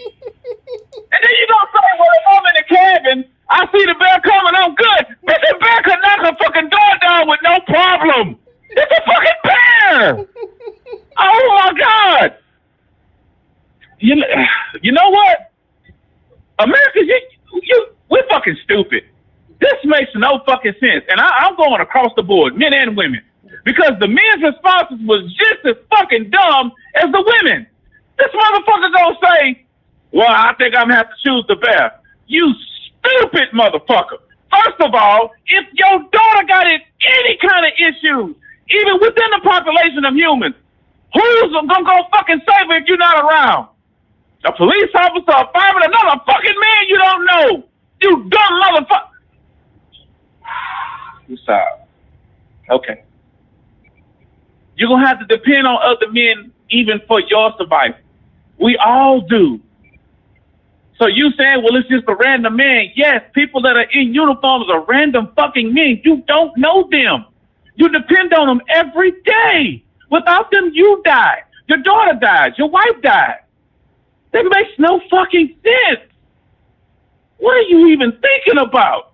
And then you gonna say, well, if I'm in the cabin, I see the bear coming, I'm good. Bitch, the bear could knock a fucking door down with no problem. It's a fucking bear! Oh my God! You know what? America, we're fucking stupid. This makes no fucking sense. And I'm going across the board, men and women. Because the men's responses was just as fucking dumb as the women. This motherfucker gonna say, well, I think I'm gonna have to choose the bear. You stupid motherfucker. First of all, if your daughter got any kind of issues, even within the population of humans, who's gonna go fucking save her if you're not around? A police officer, a fireman, another fucking man you don't know. You dumb motherfucker. You sorry. Okay. You're going to have to depend on other men even for your survival. We all do. So you saying, well, it's just a random man. Yes, people that are in uniforms are random fucking men. You don't know them. You depend on them every day. Without them, you die. Your daughter dies. Your wife died. That makes no fucking sense. What are you even thinking about?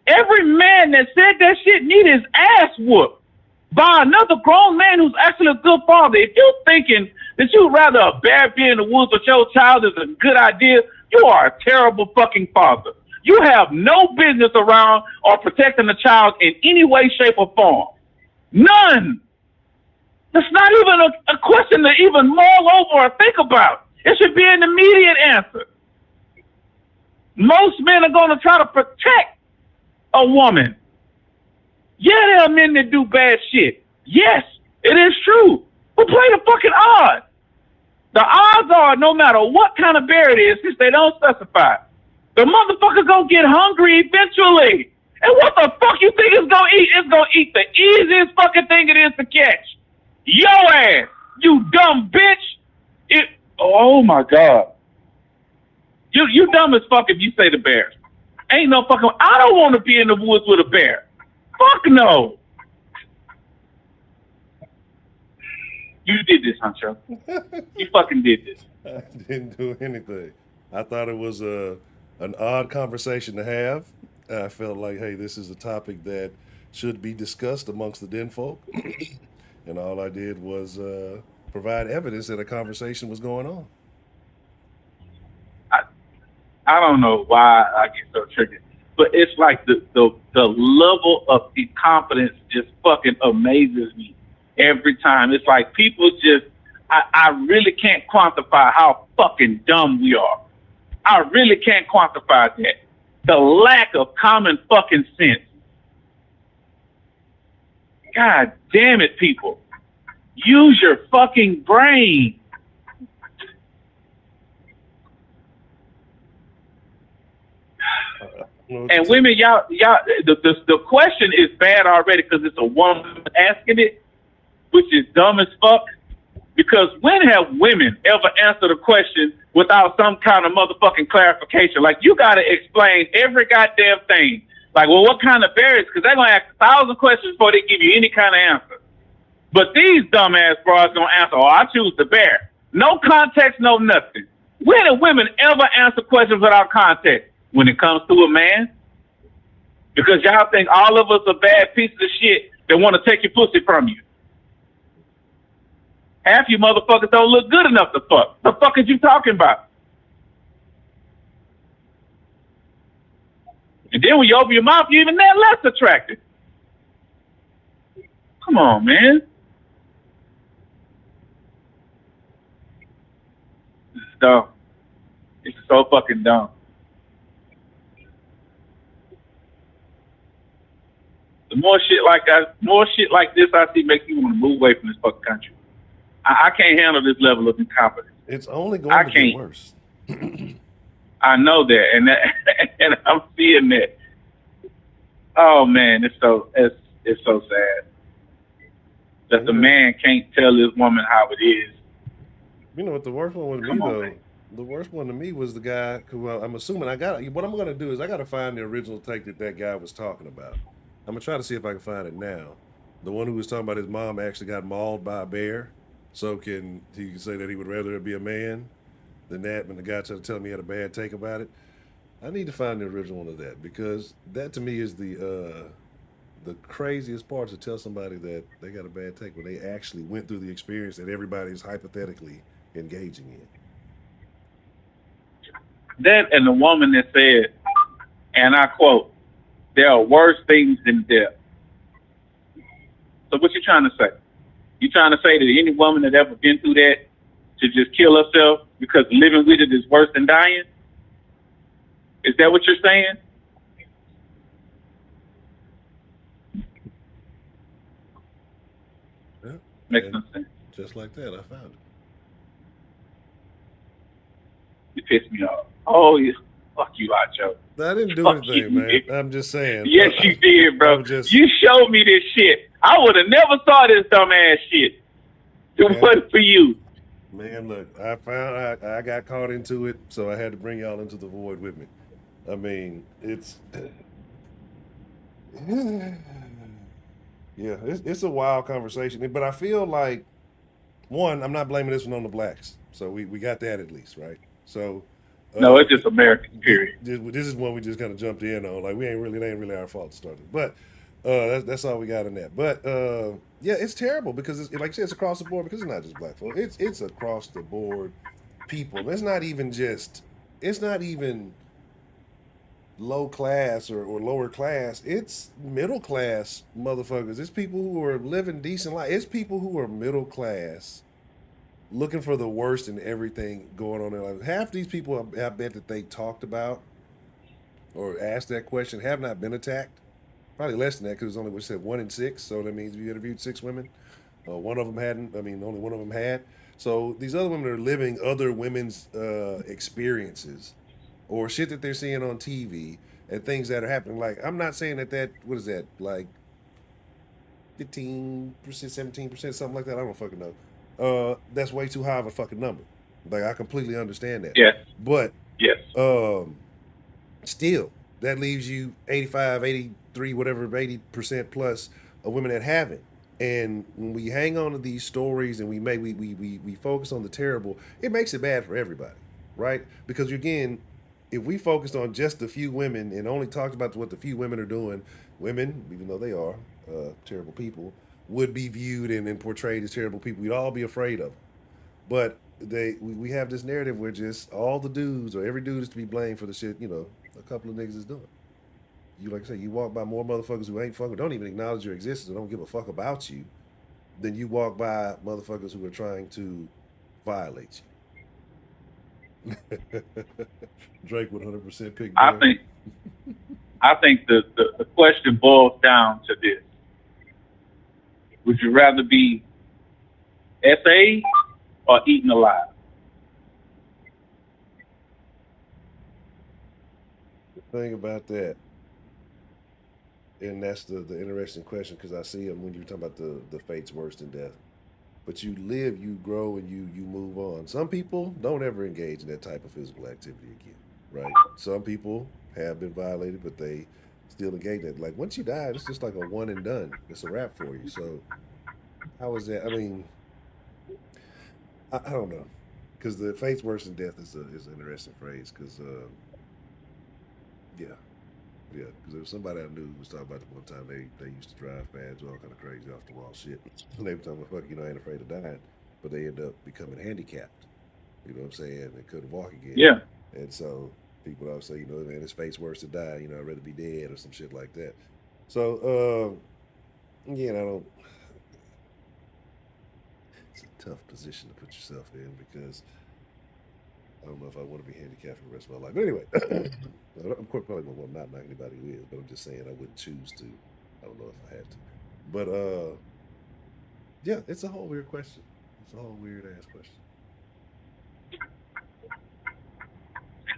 Every man that said that shit need his ass whooped by another grown man who's actually a good father. If you're thinking that you'd rather a bear be in the woods with your child is a good idea, you are a terrible fucking father. You have no business around or protecting the child in any way, shape, or form. None. That's not even a question to even mull over or think about. It should be an immediate answer. Most men are going to try to protect a woman. Yeah, there are men that do bad shit. Yes, it is true. But play the fucking odds. The odds are no matter what kind of bear it is, since they don't specify, the motherfucker gonna get hungry eventually. And what the fuck you think it's gonna eat? It's gonna eat the easiest fucking thing it is to catch. Yo ass, you dumb bitch. Oh my God. You dumb as fuck if you say the bear. Ain't no fucking, I don't want to be in the woods with a bear. Fuck no. You did this, Huncho. You fucking did this. I didn't do anything. I thought it was an odd conversation to have. I felt like, hey, this is a topic that should be discussed amongst the den folk. And all I did was provide evidence that a conversation was going on. I don't know why I get so triggered, but it's like the level of incompetence just fucking amazes me every time. It's like people just, I really can't quantify how fucking dumb we are. I really can't quantify that. The lack of common fucking sense. God damn it, people. Use your fucking brain. And women, y'all, the question is bad already because it's a woman asking it, which is dumb as fuck. Because when have women ever answered a question without some kind of motherfucking clarification? Like, you got to explain every goddamn thing. Like, well, what kind of bear is? Because they're going to ask 1,000 questions before they give you any kind of answer. But these dumbass bras going to answer, oh, I choose the bear. No context, no nothing. When have women ever answer questions without context? When it comes to a man? Because y'all think all of us are bad pieces of shit that want to take your pussy from you. Half you motherfuckers don't look good enough to fuck. The fuck is you talking about? And then when you open your mouth, you're even that less attractive. Come on, man. This is dumb. It's so fucking dumb. The more shit like this I see makes me want to move away from this fucking country. I can't handle this level of incompetence. It's only going to get worse. I know that, and I'm seeing that. Oh man, it's so sad that the man can't tell his woman how it is. You know what the worst one with me though? The worst one to me was the guy who I'm assuming what I'm going to do is I got to find the original take that guy was talking about. I'm going to try to see if I can find it now. The one who was talking about his mom actually got mauled by a bear. So he can say that he would rather it be a man than that when the guy tried to tell me he had a bad take about it. I need to find the original one of that because that to me is the craziest part to tell somebody that they got a bad take when they actually went through the experience that everybody's hypothetically engaging in. That and the woman that said, and I quote, "There are worse things than death." So what you trying to say? You trying to say that any woman that ever been through that should just kill herself because living with it is worse than dying? Is that what you're saying? Yeah. Makes no sense. Just like that, I found it. You pissed me off. Oh, yeah. Fuck you, Acho. I didn't do anything, man. I'm just saying. Yes, you did, bro. You showed me this shit. I would have never saw this dumbass shit. It wasn't for you. Man, look, I got caught into it, so I had to bring y'all into the void with me. I mean, it's it's a wild conversation, but I feel like one, I'm not blaming this one on the blacks, so we got that at least, right? So no, it's just American, period. This is one we just kind of jumped in on. Like, it ain't really our fault to start it. But that's all we got in that. But yeah, it's terrible because it's, like you said, it's across the board because it's not just black folk. It's across the board people. It's not even low class or lower class. It's middle class motherfuckers. It's people who are living decent life. It's people who are middle class looking for the worst in everything going on in their life. Half these people, I bet that they talked about or asked that question have not been attacked. Probably less than that because it was only 1 in 6. So that means if you interviewed 6 women, one of them hadn't. I mean, only one of them had. So these other women are living other women's experiences or shit that they're seeing on TV and things that are happening. Like, I'm not saying that what is that, like 15%, 17%, something like that. I don't fucking know. That's way too high of a fucking number. Like, I completely understand that. Yes. But yes. Still, that leaves you 85, 83, whatever, 80% plus of women that haven't. And when we hang on to these stories and we focus on the terrible, it makes it bad for everybody, right? Because again, if we focused on just the few women and only talked about what the few women are doing, women, even though they are terrible people, would be viewed and portrayed as terrible people. We'd all be afraid of them. But we have this narrative where just all the dudes or every dude is to be blamed for the shit, a couple of niggas is doing. You, like I said, you walk by more motherfuckers who ain't fucking, don't even acknowledge your existence or don't give a fuck about you, than you walk by motherfuckers who are trying to violate you. Drake 100% pick. I think the question boils down to this. Would you rather be SA or eaten alive? The thing about that, and that's the interesting question, because I see them when you're talking about the fate's worse than death. But you live, you grow, and you move on. Some people don't ever engage in that type of physical activity again, right? Some people have been violated, but they still engage in it. Like, once you die, it's just like a one and done. It's a wrap for you. So how is that? I mean, I don't know, because the fate's worse than death is an interesting phrase. Because yeah, because there was somebody I knew who was talking about it one time. They used to drive fast, all kind of crazy off the wall shit. And they were talking about, fuck, I ain't afraid of dying, but they end up becoming handicapped. You know what I'm saying? They couldn't walk again. Yeah. And so people always say, man, his fate's worse to die. I'd rather be dead or some shit like that. So again, it's a tough position to put yourself in because I don't know if I want to be handicapped for the rest of my life. But anyway, I'm probably going to not knock anybody who is, but I'm just saying I wouldn't choose to. I don't know if I had to. But yeah, it's a whole weird question. It's a whole weird ass question.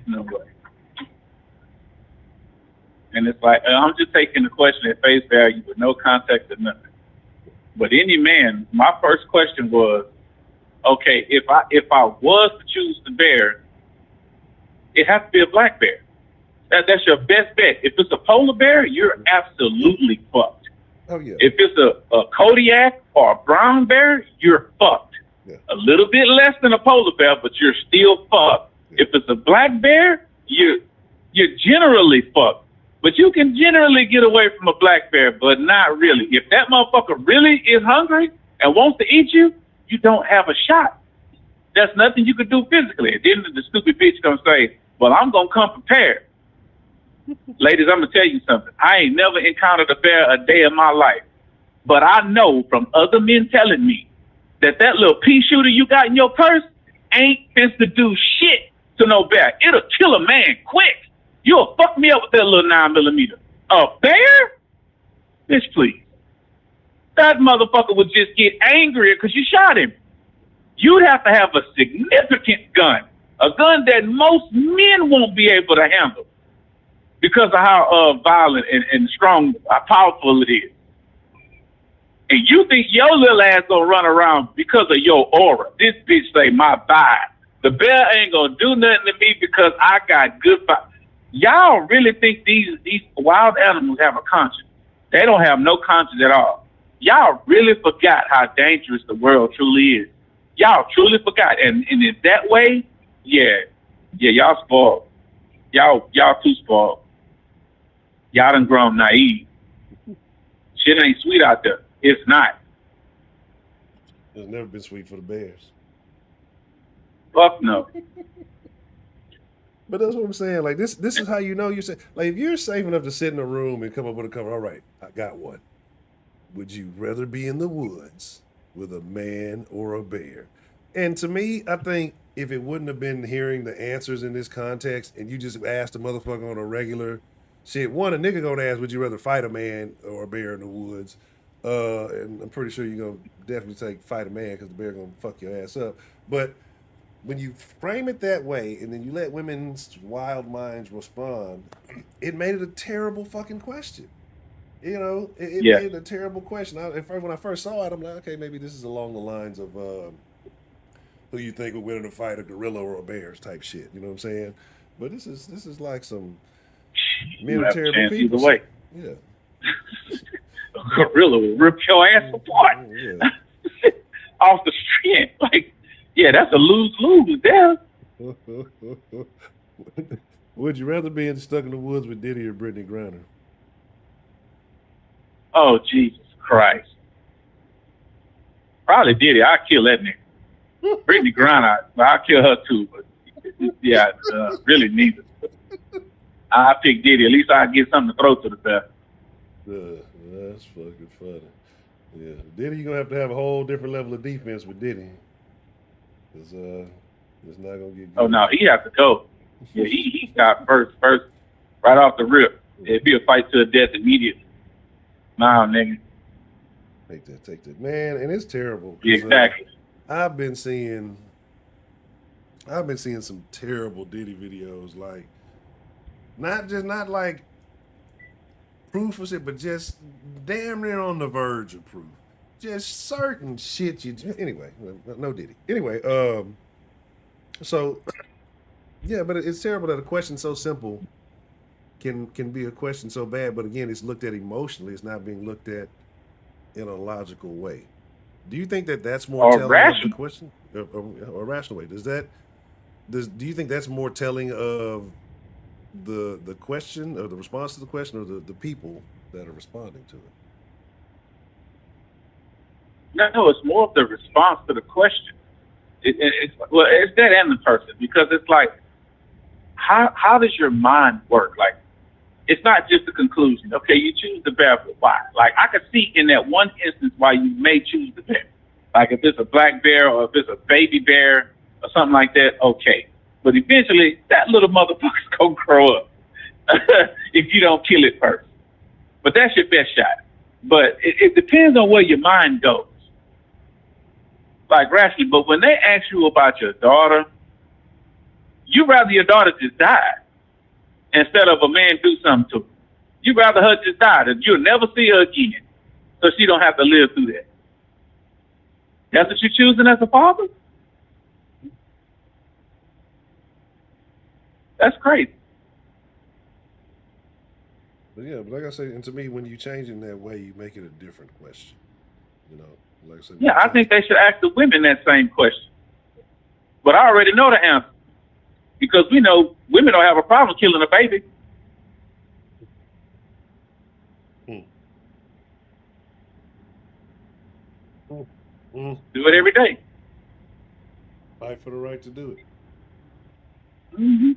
No way. And it's like, I'm just taking the question at face value with no context or nothing. But any man, my first question was, okay, if I was to choose the bear, it has to be a black bear. That's your best bet. If it's a polar bear, you're absolutely fucked. Oh yeah. If it's a Kodiak or a brown bear, you're fucked. Yeah. A little bit less than a polar bear, but you're still fucked. Yeah. If it's a black bear, you're generally fucked. But you can generally get away from a black bear, but not really. If that motherfucker really is hungry and wants to eat you, you don't have a shot. There's nothing you can do physically. And then the stupid bitch gonna say, well, I'm gonna come prepared. Ladies, I'm gonna tell you something. I ain't never encountered a bear a day in my life. But I know from other men telling me that little pea shooter you got in your purse ain't fits to do shit to no bear. It'll kill a man quick. You'll fuck me up with that little 9mm. A bear? Bitch, please. That motherfucker would just get angrier because you shot him. You'd have to have a significant gun. A gun that most men won't be able to handle because of how violent and strong, how powerful it is. And you think your little ass gonna run around because of your aura. This bitch say my vibe. The bear ain't gonna do nothing to me because I got good vibe. Y'all really think these wild animals have a conscience? They don't have no conscience at all. Y'all really forgot how dangerous the world truly is. Y'all truly forgot. And in that way, yeah, y'all spoiled. Y'all too spoiled. Y'all done grown naive. Shit ain't sweet out there. It's not. It's never been sweet for the bears. Fuck no. But that's what I'm saying. Like this is how you know you're safe. Like if you're safe enough to sit in a room and come up with a cover, all right, I got one. Would you rather be in the woods with a man or a bear? And to me, I think if it wouldn't have been hearing the answers in this context and you just asked a motherfucker on a regular shit, one, a nigga gonna ask, would you rather fight a man or a bear in the woods? And I'm pretty sure you're gonna definitely take fight a man because the bear gonna fuck your ass up. But when you frame it that way and then you let women's wild minds respond, it made it a terrible fucking question. You know, it made it a terrible question. When I first saw it, I'm like, okay, maybe this is along the lines of who you think would win in a fight, a gorilla or a bears type shit. You know what I'm saying? But this is like some men are terrible people. Either way. Yeah. A gorilla will rip your ass apart off the street. Like, yeah, that's a lose-lose there. Would you rather be stuck in the woods with Diddy or Brittany Griner? Oh, Jesus Christ. Probably Diddy. I'll kill that nigga. Brittany Griner, I'll kill her too. But yeah, really neither. I'll pick Diddy. At least I'll get something to throw to the bear. That's fucking funny. Yeah, Diddy, you're going to have a whole different level of defense with Diddy. Because it's not going to get good. Oh, no, he has to go. Yeah, he got first, right off the rip. It'd be a fight to the death immediately. Nah, nigga. Take that. Man, and it's terrible. Yeah, exactly. I've been seeing some terrible Diddy videos, like not like proof of it, but just damn near on the verge of proof. Just certain shit anyway, no Diddy. Anyway, so yeah, but it's terrible that a question so simple can be a question so bad, but again, it's looked at emotionally. It's not being looked at in a logical way. Do you think that that's more telling of the question, or rational way? Do you think that's more telling of the question or the response to the question, or the people that are responding to it? No, it's more of the response to the question. It's that and the person, because it's like, how does your mind work? Like, it's not just a conclusion. Okay, you choose the bear, but why? Like, I could see in that one instance why you may choose the bear. Like, if it's a black bear or if it's a baby bear or something like that, okay. But eventually, that little motherfucker's gonna grow up if you don't kill it first. But that's your best shot. But it depends on where your mind goes. Like, rationally, but when they ask you about your daughter, you'd rather your daughter just die instead of a man do something to her. You'd rather her just die, that you'll never see her again, so she don't have to live through that. That's what you're choosing as a father? That's crazy. But yeah, but like I said, and to me, when you change in that way, you make it a different question. You know, like I said. Yeah, I think they should ask the women that same question. But I already know the answer because we know women don't have a problem killing a baby. Do it every day. Fight for the right to do it. Mm-hmm.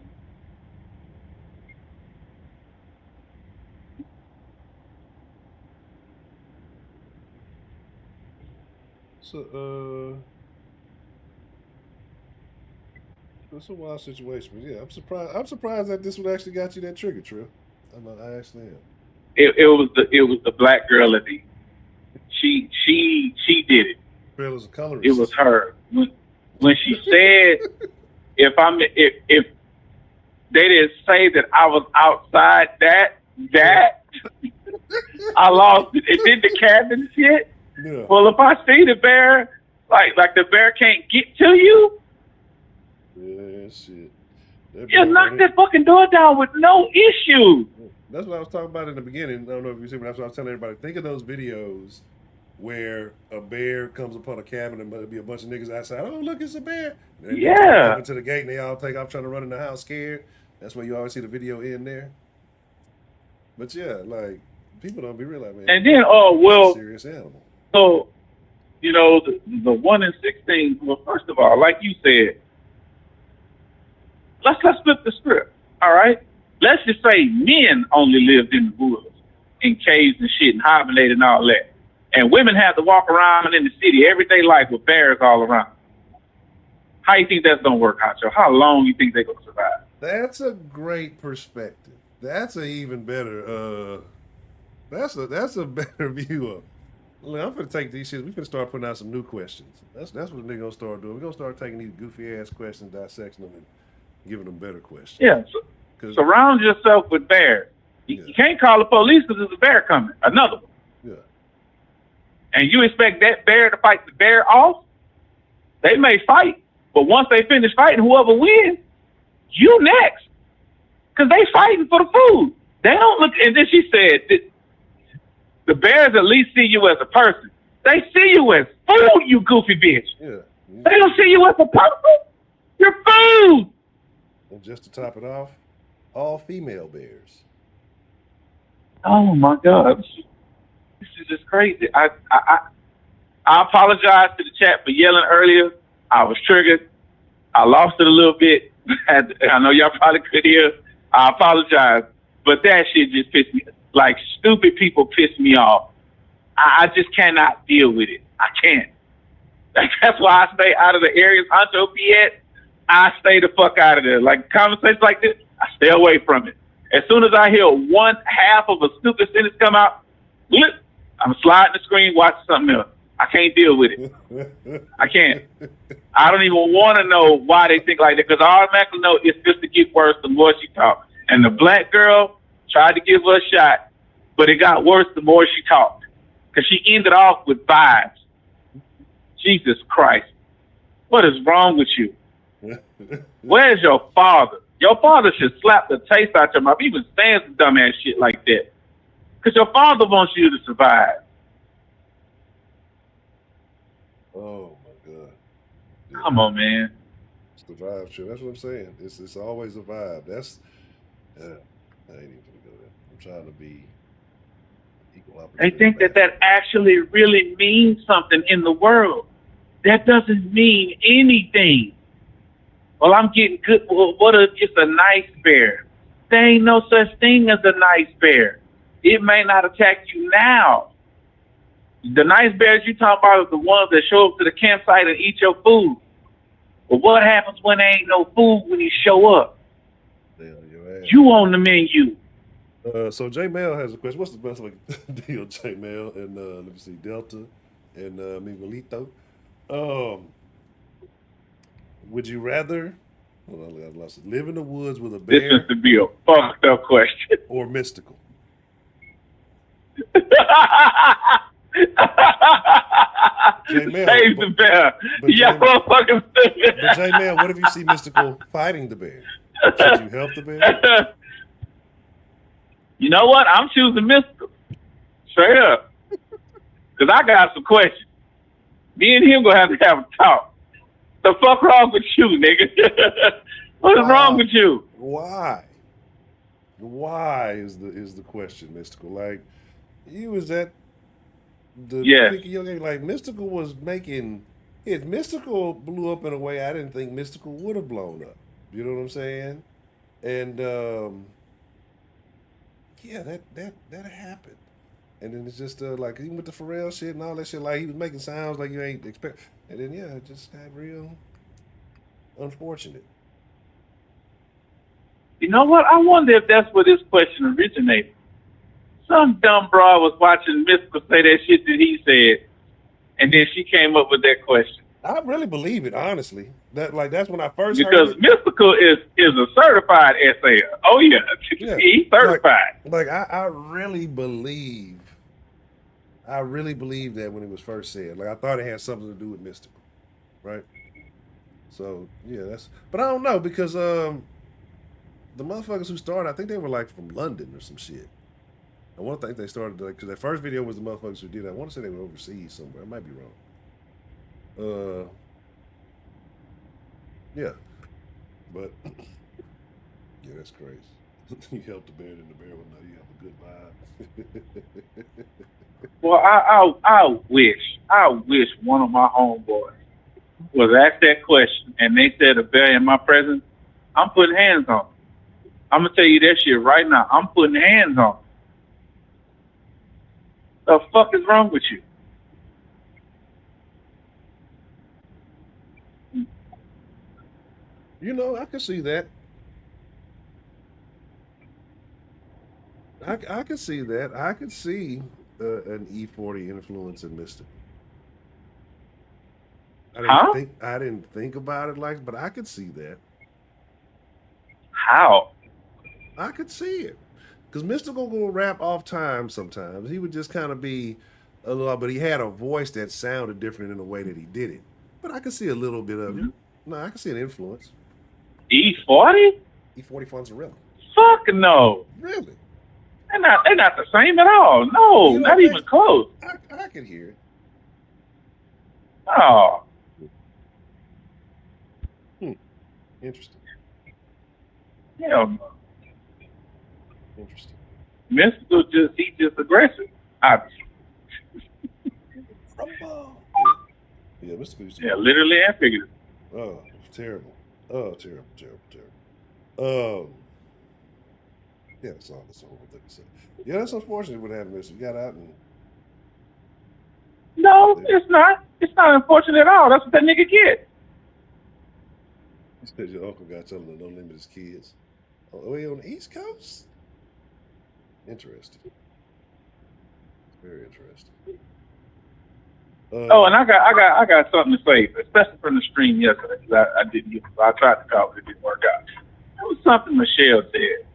So, it's a wild situation, but yeah, I'm surprised. I'm surprised that this one actually got you that trigger, Trill. I actually am. It was the black girl in me. She did it. Trill is a colorist. It was her when she said, if they didn't say that I was outside that I lost it. It did the cabin shit. Yeah. Well, if I see the bear, like the bear can't get to you, yeah, shit. You knock that fucking door down with no issue. That's what I was talking about in the beginning. I don't know if you see, but that's what I was telling everybody. Think of those videos where a bear comes upon a cabin and there'll be a bunch of niggas outside. Oh, look, it's a bear. And they come into the gate and they all take off trying to run in the house scared. That's where you always see the video in there. But yeah, like, people don't be realizing, man. And then, serious animal. So, you know, the 1 in 16, well, first of all, like you said, let's flip the script, all right? Let's just say men only lived in the woods, in caves and shit, and hibernated and all that. And women have to walk around in the city everyday life with bears all around. How you think that's going to work out, Joe? How long you think they're going to survive? That's a great perspective. That's a even better, that's a better view of it. Look, I'm going to take these shit. We're going to start putting out some new questions. That's what the nigga going to start doing. We're going to start taking these goofy-ass questions, dissecting them, and giving them better questions. Yeah. Surround yourself with bears. You can't call the police because there's a bear coming. Another one. Yeah. And you expect that bear to fight the bear off? They may fight, but once they finish fighting, whoever wins, you next. Because they fighting for the food. They don't look, and then she said, the bears at least see you as a person. They see you as food, you goofy bitch. Yeah. They don't see you as a person. You're food. And just to top it off, all female bears. Oh my God. This is just crazy. I apologize to the chat for yelling earlier. I was triggered. I lost it a little bit. I know y'all probably could hear. I apologize. But that shit just pissed me. Like, stupid people piss me off. I just cannot deal with it. I can't. That's why I stay out of the areas Anto be at. I stay the fuck out of there. Like, conversations like this, I stay away from it. As soon as I hear one half of a stupid sentence come out, I'm sliding the screen, watching something else. I can't deal with it. I can't. I don't even want to know why they think like that, because I automatically know it's just to get worse the more she talks. And the black girl tried to give her a shot, but it got worse the more she talked, because she ended off with vibes. Jesus Christ. What is wrong with you? Where's your father? Your father should slap the taste out your mouth, even saying some dumbass shit like that. Because your father wants you to survive. Oh my God. Yeah. Come on, man. It's the vibe shit. That's what I'm saying. It's always a vibe. That's I ain't even gonna go there. I'm trying to be equal opportunity. They think that actually really means something in the world. That doesn't mean anything. Well, I'm getting good. Well, what if it's a nice bear? There ain't no such thing as a nice bear. It may not attack you now. The nice bears you talk about are the ones that show up to the campsite and eat your food. But what happens when there ain't no food when you show up? You on the menu. So J Mail has a question. What's the best deal, J Mail? And let me see, Delta and Miguelito. Would you rather live in the woods with a bear? This is to be a fucked up question. Or mystical? Save the bear. Y'all motherfucking stupid. But J-Man, what if you see mystical fighting the bear? Should you help the bear? You know what? I'm choosing mystical. Straight up. Because I got some questions. Me and him gonna have to have a talk. The fuck wrong with you, nigga? What is wrong with you? Why? Why is the question, Mystical? Like, you was at the peak of your game. Like, Mystical was making it. Mystical blew up in a way I didn't think Mystical would have blown up. You know what I'm saying? And yeah, that happened. And then it's just like even with the Pharrell shit and all that shit, like he was making sounds like you ain't expect. And then yeah, it just got real unfortunate. You know what? I wonder if that's where this question originated. Some dumb broad was watching Mystical say that shit that he said, and then she came up with that question. I really believe it, honestly. That's when I first because heard it. Mystical is a certified essayer. Oh yeah, he's certified. Like I really believe that when it was first said. Like I thought it had something to do with Mystical, right? So yeah, but I don't know because the motherfuckers who started, I think they were like from London or some shit. I want to think they started because that first video was the motherfuckers who did it. I want to say they were overseas somewhere. I might be wrong. Yeah, but yeah, that's crazy. You help the bear, and the bear will know you have a good vibe. Well, I wish one of my homeboys was asked that question and they said a bear in my presence. I'm putting hands on him. I'm gonna tell you that shit right now. I'm putting hands on him. The fuck is wrong with you? You know, I can see that. I can see that. I could see an E40 influence in Mystic. I didn't think about it but I could see that. How? I could see it. Because Mystical will rap off time sometimes. He would just kind of be a little, but he had a voice that sounded different in the way that he did it. But I could see a little bit of it. No, I can see an influence. E40? E40 Fonzarella. Fuck no. Really? They're not the same at all. No, not even close. I can hear it. Oh. Interesting. Hell no. Interesting. Mystical he's just aggressive, obviously. Yeah, Mystical used to literally and figuratively. Oh, terrible. Oh, terrible. Yeah, that's all. That's the whole thing to say. Yeah, that's unfortunate what happened. You got out and. No, it's not. It's not unfortunate at all. That's what that nigga get. It's because your uncle got something to don't limit his kids. Oh, he on the East Coast? Interesting. Very interesting. And I got something to say, especially from the stream yesterday. Because I didn't get. I tried to call, but it didn't work out. That was something Michelle said.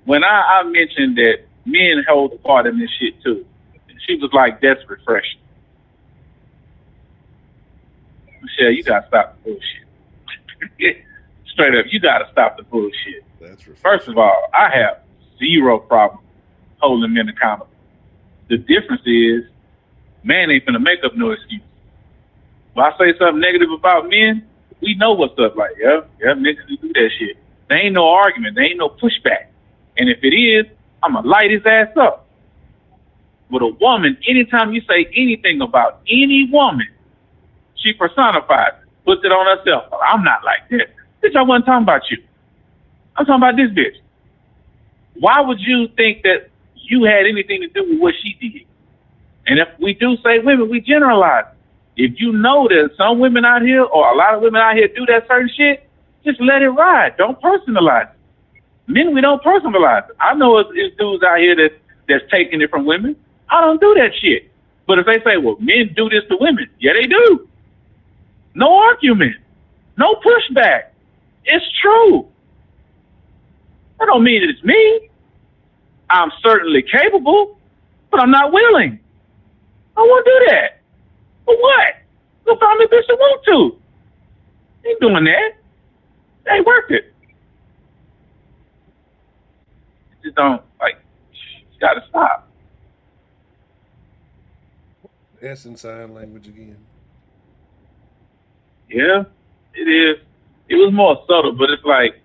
When I mentioned that men hold a part in this shit too, she was like, "That's refreshing." Michelle, you gotta stop the bullshit. Straight up, you gotta stop the bullshit. That's refreshing. First of all, I have zero problem holding men accountable. The difference is, man ain't finna make up no excuse. If I say something negative about men, we know what's up. Like, yeah, niggas do that shit. There ain't no argument. There ain't no pushback. And if it is, I'm going to light his ass up. With a woman, anytime you say anything about any woman, she personifies it, puts it on herself. Well, I'm not like that. Bitch, I wasn't talking about you. I'm talking about this bitch. Why would you think that you had anything to do with what she did? And if we do say women, we generalize. If you know that some women out here or a lot of women out here do that certain shit, just let it ride. Don't personalize it. Men, we don't personalize it. I know it's dudes out here that's taking it from women. I don't do that shit. But if they say, well, men do this to women, yeah, they do. No argument. No pushback. It's true. That don't mean that it's me. I'm certainly capable, but I'm not willing. I won't do that. For what? Go find me a bitch that want to. Ain't doing that. Ain't worth it. Just don't, like, you gotta stop. S in sign language again. Yeah, it is. It was more subtle, but it's like,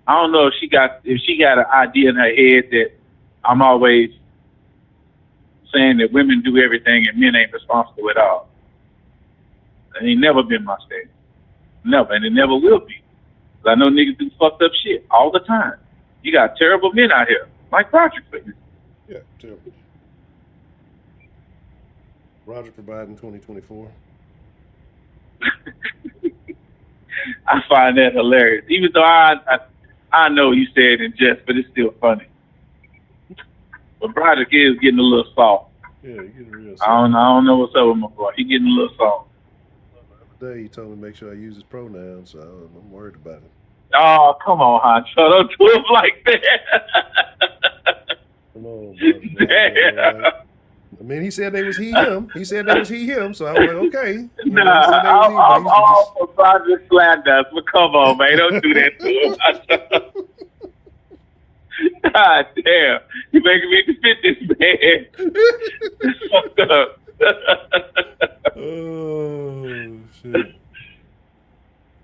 I don't know if she got an idea in her head that I'm always saying that women do everything and men ain't responsible at all. That ain't never been my stance. Never, and it never will be. 'Cause I know niggas do fucked up shit all the time. You got terrible men out here, like Roger, for instance. Yeah, terrible. Roger for Biden 2024. I find that hilarious. Even though I know you said it in jest, but it's still funny. But Broderick is getting a little soft. Yeah, you're getting real I don't know what's up with my boy. He getting a little soft. The other day he told me to make sure I use his pronouns, so I'm worried about it. Oh, come on, Honcho. Don't do him like that. Come on, brother. Damn. I mean, he said they was him. He said they was him. So I was like, okay. Nah, I'm all for Broderick slander, but come on, man. Don't do that to him. God damn. You making me defend this man. It's fucked up. Oh, shit.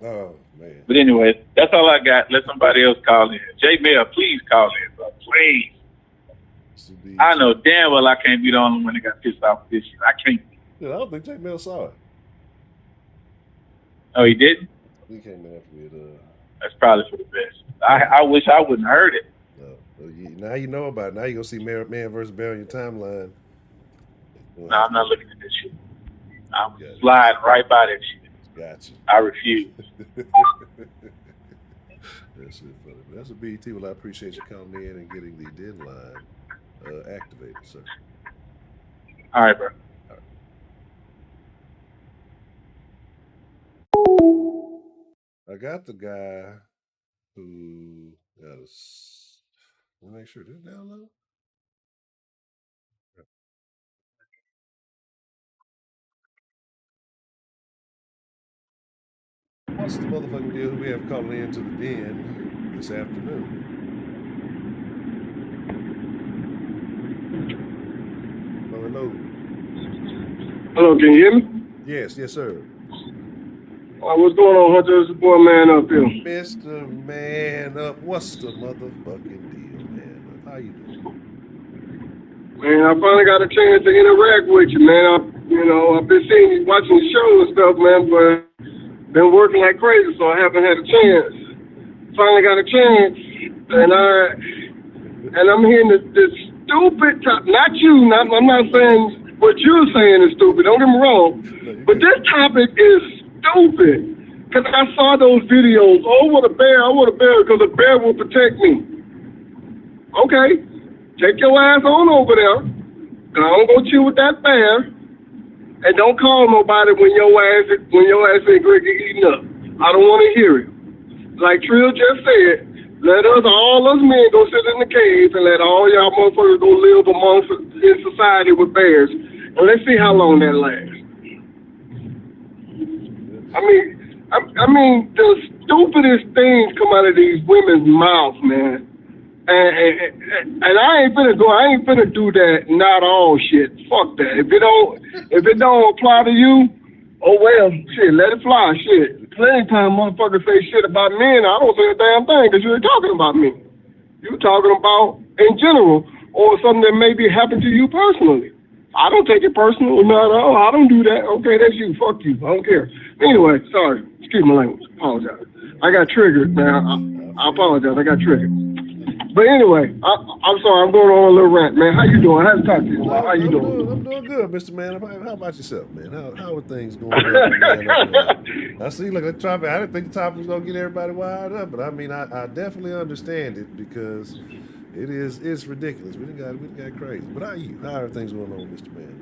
Oh, man. But anyway, that's all I got. Let somebody else call in. J Mail, please call in, bro. Please. I know damn well I can't be the only one that got pissed off with this shit. I can't. Yeah, I don't think J Mail saw it. Oh, he didn't? He came in after with That's probably for the best. I wish I wouldn't have heard it. now you know about it. Now you're going to see Man vs. Bear on your timeline. No, I'm not looking at this shit. I'm sliding right by that shit. Gotcha. I refuse. That's it, brother. That's a BET. Well, I appreciate you calling in and getting the deadline activated, sir. All right, bro. I got the guy who got us. Let me make sure this download. What's the motherfucking deal who we have calling into the den this afternoon? Hello. Hello, can you hear me? Yes, sir. What's going on, Hunter? It's the boy Man Up here. Mr. Man Up. What's the motherfucking deal, Man Up? How you doing? Man, I finally got a chance to interact with you, man. I've been seeing you watching the show and stuff, man, but been working like crazy, so I haven't had a chance. Finally got a chance, and I'm hearing this stupid topic. I'm not saying what you're saying is stupid. Don't get me wrong, but this topic is stupid. Because I saw those videos. Oh, what a bear! I want a bear because a bear will protect me. Okay, take your ass on over there. Go chill with that bear. And don't call nobody when your ass ain't going to get eaten up. I don't want to hear it. Like Trill just said, let all us men go sit in the cave and let all y'all motherfuckers go live in society with bears. And let's see how long that lasts. I mean, the stupidest things come out of these women's mouths, man. And I ain't finna do that not all shit. Fuck that. If it don't apply to you, oh well, shit, let it fly. Shit. Plenty of time motherfuckers say shit about me and I don't say a damn thing because you ain't talking about me. You talking about in general or something that maybe happened to you personally. I don't take it personal. No, I don't do that. Okay, that's you. Fuck you. I don't care. Anyway, sorry. Excuse my language. Apologize. I got triggered, man. I apologize. I got triggered. But anyway, I'm sorry. I'm going on a little rant, man. How you doing? I haven't talked to you. How you doing? I'm doing good, Mr. Man. How about yourself, man? How are things going on? I see, look, the topic. I didn't think the topic was going to get everybody wired up, but I mean, I definitely understand it because it's ridiculous. We done got crazy. But how are things going on, Mr. Man?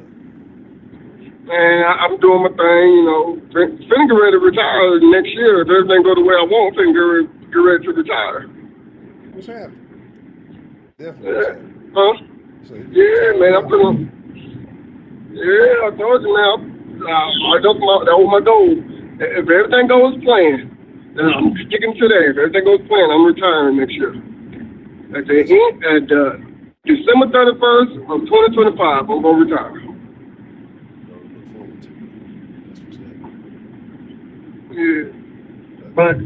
Man, I'm doing my thing, finna get ready to retire next year. If everything go the way I want, finna get ready to retire. What's happening? Definitely. Huh? Yeah, man, I told you, man. That was my goal. If everything goes planned, then I'm sticking to that. If everything goes planned, I'm retiring next year. At December 31st of 2025, I'm gonna retire. Yeah, but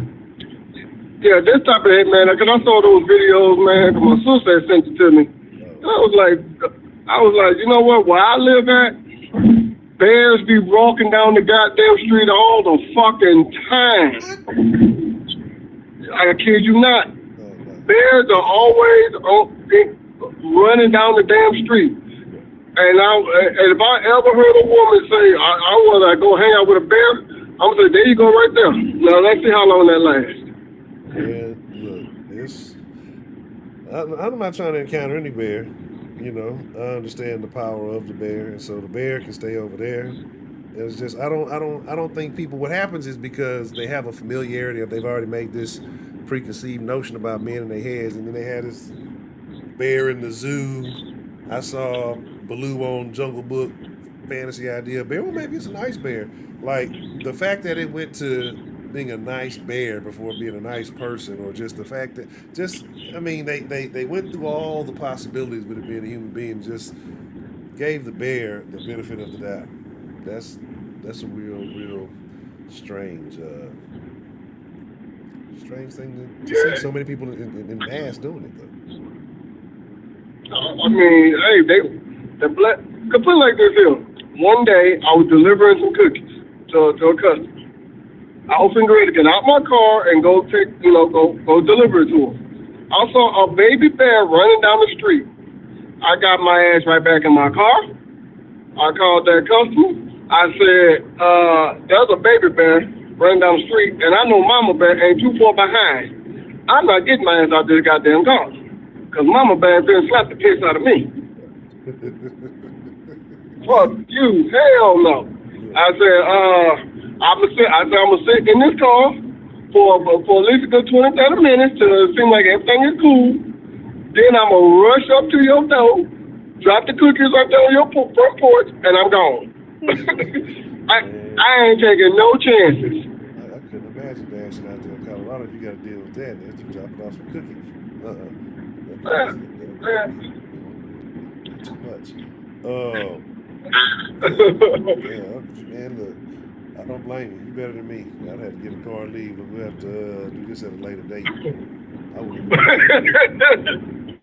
yeah, this type of hate, man. Cause I saw those videos, man. Cause my sister had sent it to me. And I was like, you know what? Where I live at, bears be walking down the goddamn street all the fucking time. I kid you not. Bears are always running down the damn street. And if I ever heard a woman say, I want to go hang out with a bear, I'm going to say, there you go right there. Now, let's see how long that lasts. Yeah, look, I'm not trying to encounter any bear. You know, I understand the power of the bear, and so the bear can stay over there. It's just I don't think people. What happens is because they have a familiarity, if they've already made this preconceived notion about men in their heads, and then they had this bear in the zoo. I saw Baloo on Jungle Book fantasy idea bear. Well, maybe it's a nice bear. Like the fact that it went to being a nice bear before being a nice person, or just the fact that they went through all the possibilities with it being a human being, just gave the bear the benefit of the doubt. That's a real strange thing to see so many people in mass doing it though. I mean, hey, could put it like this here. One day I was delivering some cookies to a customer. I was getting ready to get out my car and go deliver it to him. I saw a baby bear running down the street. I got my ass right back in my car. I called that customer. I said, there's a baby bear running down the street, and I know Mama Bear ain't too far behind. I'm not getting my ass out this goddamn car, because Mama Bear didn't slap the piss out of me. Fuck you, hell no. I said, I'm gonna sit in this car for at least a good 20, 30 minutes till it seems like everything is cool. Then I'm gonna rush up to your door, drop the cookies right there on your front porch, and I'm gone. I ain't taking no chances. I couldn't imagine dashing out there in Colorado if you got to deal with that. That's you dropping off some cookies. Too much. Yeah, man, look, I don't blame you. You better than me. I'd have to get a car and leave, but we'll have to do this at a later date. I wouldn't.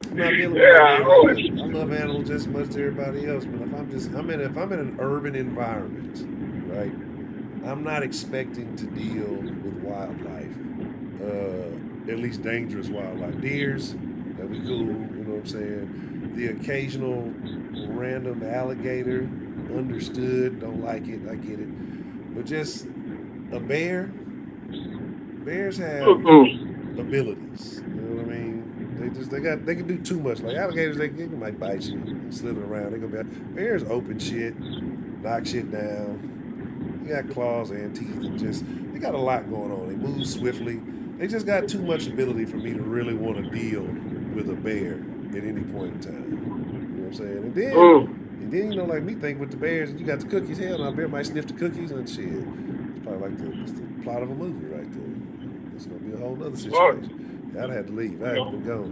I'm not dealing with animals. I love animals just as much as everybody else, but if I'm in an urban environment, right, I'm not expecting to deal with wildlife, at least dangerous wildlife. Deers, that'd be cool, you know what I'm saying? The occasional random alligator, understood, don't like it, I get it. But just a bear, bears have abilities, you know what I mean? They can do too much. Like alligators, they might bite you, slither around. They gonna be bears open shit, knock shit down. They got claws and teeth, and just they got a lot going on. They move swiftly. They just got too much ability for me to really want to deal with a bear at any point in time. You know what I'm saying? And then you know, like me think with the bears, you got the cookies. Hell, now a bear might sniff the cookies and shit. It's probably like the plot of a movie right there. It's gonna be a whole other situation. I'd have to leave. I had to go.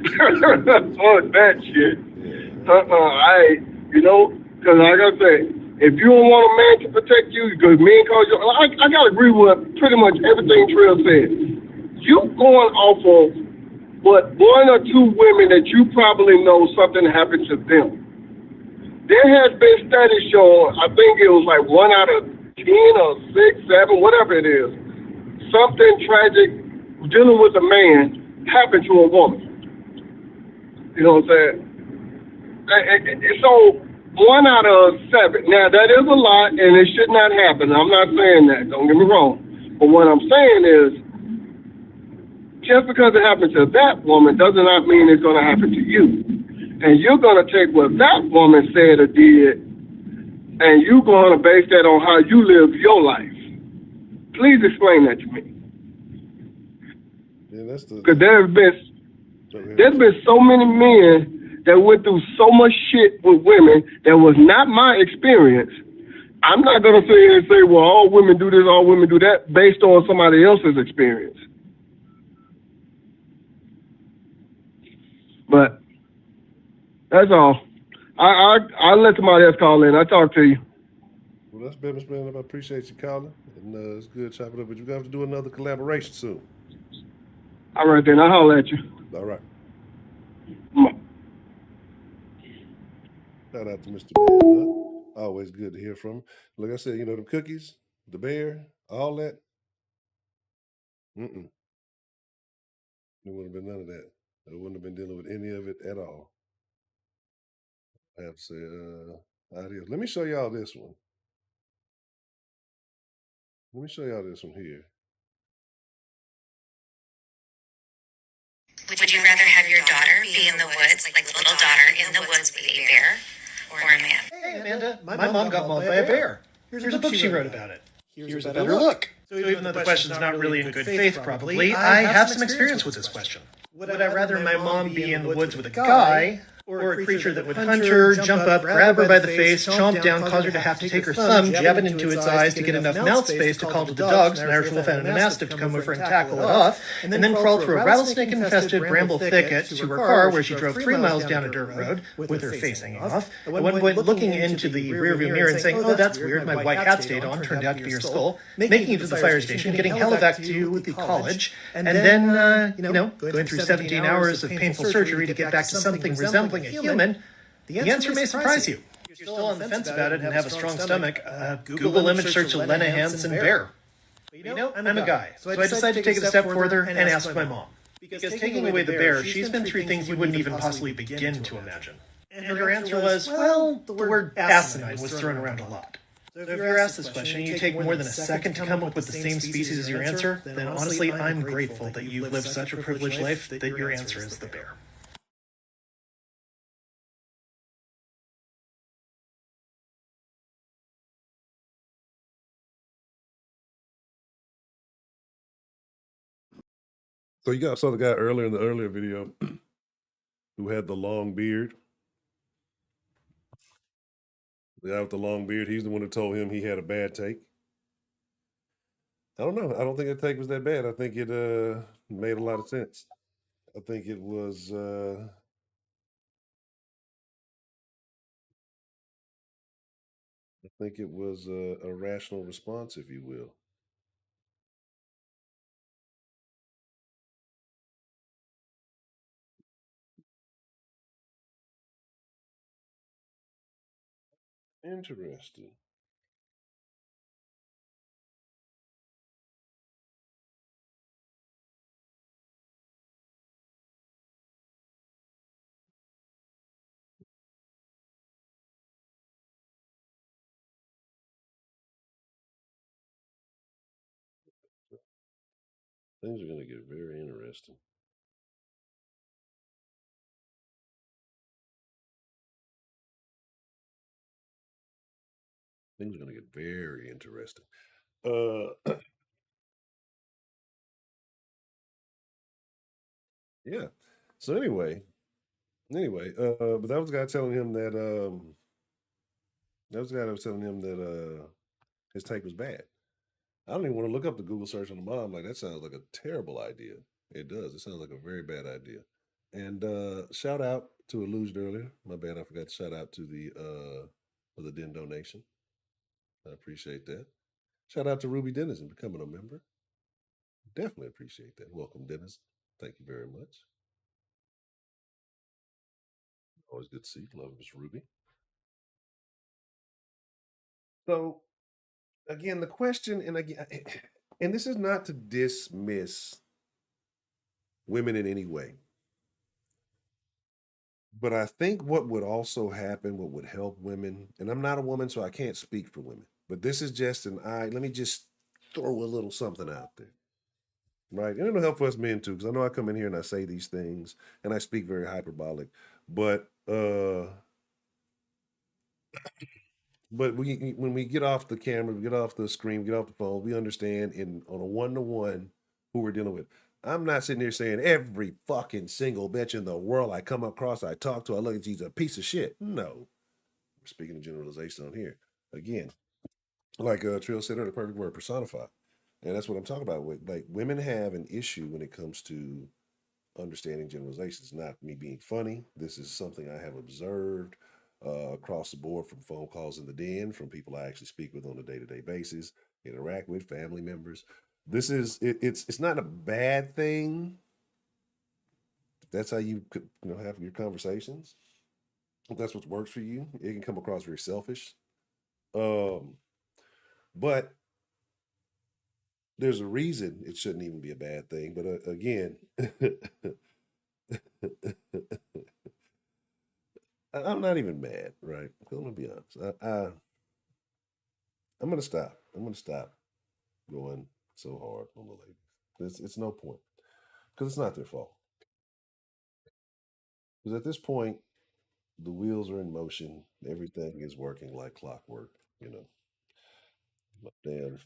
Fuck that shit. Because like I say, if you don't want a man to protect you, because men cause you, I gotta agree with pretty much everything Trill said. You going off of what one or two women that you probably know something happened to them. There has been studies showing, I think it was like 1 out of 10 or 6, 7, whatever it is, something tragic dealing with a man happened to a woman. You know what I'm saying? So 1 out of 7. Now that is a lot, and it should not happen. I'm not saying that. Don't get me wrong. But what I'm saying is, just because it happened to that woman does not mean it's going to happen to you. And you're going to take what that woman said or did, and you're going to base that on how you live your life. Please explain that to me. Because there's been so many men that went through so much shit with women that was not my experience. I'm not going to sit here and say, well, all women do this, all women do that, based on somebody else's experience. But that's all. I'll let somebody else call in. I'll talk to you. Well, that's business, man. I appreciate you calling. And it's good chopping up, but you're going to have to do another collaboration soon. All right, then. I'll holler at you. All right. Shout out to Mr. Man. Always good to hear from him. Like I said, the cookies, the bear, all that. It wouldn't have been none of that. I wouldn't have been dealing with any of it at all. I have to say, adios. Let me show y'all this one. Let me show y'all this one here. Would you rather have your daughter be in the woods, like little daughter in the woods with a bear, or a man? Hey, Amanda, my mom got mauled by a bear. Here's a book she wrote about it. Here's a better look. So even though the question's not really in good faith, probably, I have some experience with this question. Would I rather my mom be in the woods with a guy, or a creature that would hunt her, jump up, grab her by the face, chomp down, cause her to have to take her thumb, jab it into its eyes to get enough mouth space to call to the dogs, an Irish wolf and a mastiff to come over and tackle it off, and then crawl through a rattlesnake-infested bramble thicket to her car where she drove 3 miles down a dirt road with her face hanging off, at one point looking into the rearview mirror and saying, oh, that's weird, my white hat stayed on, turned out to be her skull, making it to the fire station, getting helivac to the college, and then, going through 17 hours of painful surgery to get back to something resembling a human. The answer may surprise you. If you're still on the fence about it and have a strong stomach, Google image search Lena Hansen bear. But I'm a guy, so I decided to take it a step further and ask my mom. Because taking away the bear, she's been through things you wouldn't even possibly begin to imagine. And her answer was, well, the word asinine was thrown around a lot. So if you're asked this question and you take more than a second to come up with the same species as your answer, then honestly, I'm grateful that you've lived such a privileged life that your answer is the bear. So you saw the guy earlier in the earlier video who had the long beard. The guy with the long beard, he's the one who told him he had a bad take. I don't know. I don't think the take was that bad. I think it made a lot of sense. I think it was a rational response, if you will. Interesting. Things are going to get very interesting. Things are going to get very interesting. Yeah. So anyway, but that was the guy telling him that was the guy that was telling him that his take was bad. I don't even want to look up the Google search on the mom. Like, that sounds like a terrible idea. It does. It sounds like a very bad idea. And shout out to Illusion earlier. My bad, I forgot to shout out to the for the Den donation. I appreciate that. Shout out to Ruby Dennison becoming a member. Definitely appreciate that. Welcome, Dennis. Thank you very much. Always good to see you. Love Miss Ruby. So again, the question, and this is not to dismiss women in any way. But I think what would also happen, what would help women, and I'm not a woman, so I can't speak for women, but this is just let me just throw a little something out there. Right. And it'll help us men too, because I know I come in here and I say these things and I speak very hyperbolic, but when we get off the camera, we get off the screen, we get off the phone, we understand on a one-to-one who we're dealing with. I'm not sitting here saying every fucking single bitch in the world I come across, I talk to, I look at, she's a piece of shit. No. We're speaking of generalization on here. Again, like Trill said earlier, the perfect word, personified. And that's what I'm talking about. Like, women have an issue when it comes to understanding generalizations. Not me being funny. This is something I have observed across the board from phone calls in the den, from people I actually speak with on a day-to-day basis, interact with, family members. This is it's not a bad thing. If that's how you could, have your conversations. If that's what works for you, it can come across very selfish. Um, but there's a reason it shouldn't even be a bad thing. But again, I'm not even mad, right? I'm gonna be honest. I'm gonna stop. I'm gonna stop going so hard on the ladies. It's no point because it's not their fault. Because at this point, the wheels are in motion. Everything is working like clockwork. You know, damn,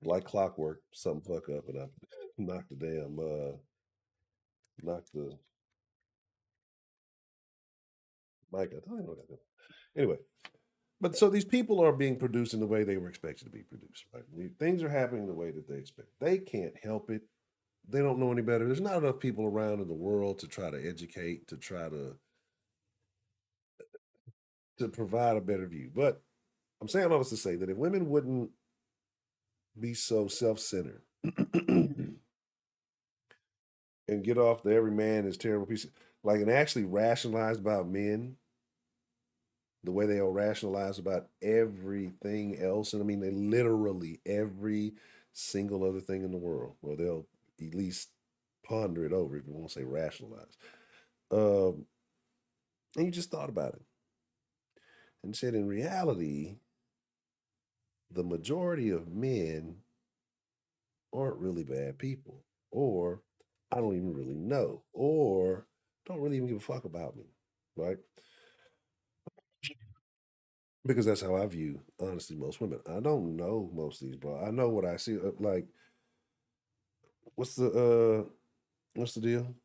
like clockwork. Something fuck up, and I knock the damn knock the mic. I don't know what I do. Anyway, but so these people are being produced in the way they were expected to be produced, right? Things are happening the way that they expect. They can't help it. They don't know any better. There's not enough people around in the world to try to educate, to try to provide a better view. But I'm saying all this to say that if women wouldn't be so self-centered and get off the every man is terrible piece, like, and actually rationalize about men the way they are rationalized about everything else. And I mean, they literally every single other thing in the world. Well, they'll at least ponder it over if you won't say rationalize. Um, and you just thought about it and said, in reality, the majority of men aren't really bad people, or I don't even really know, or don't really even give a fuck about me, right? Because that's how I view, honestly, most women. I don't know most of these, bro. I know what I see. Like, what's the deal?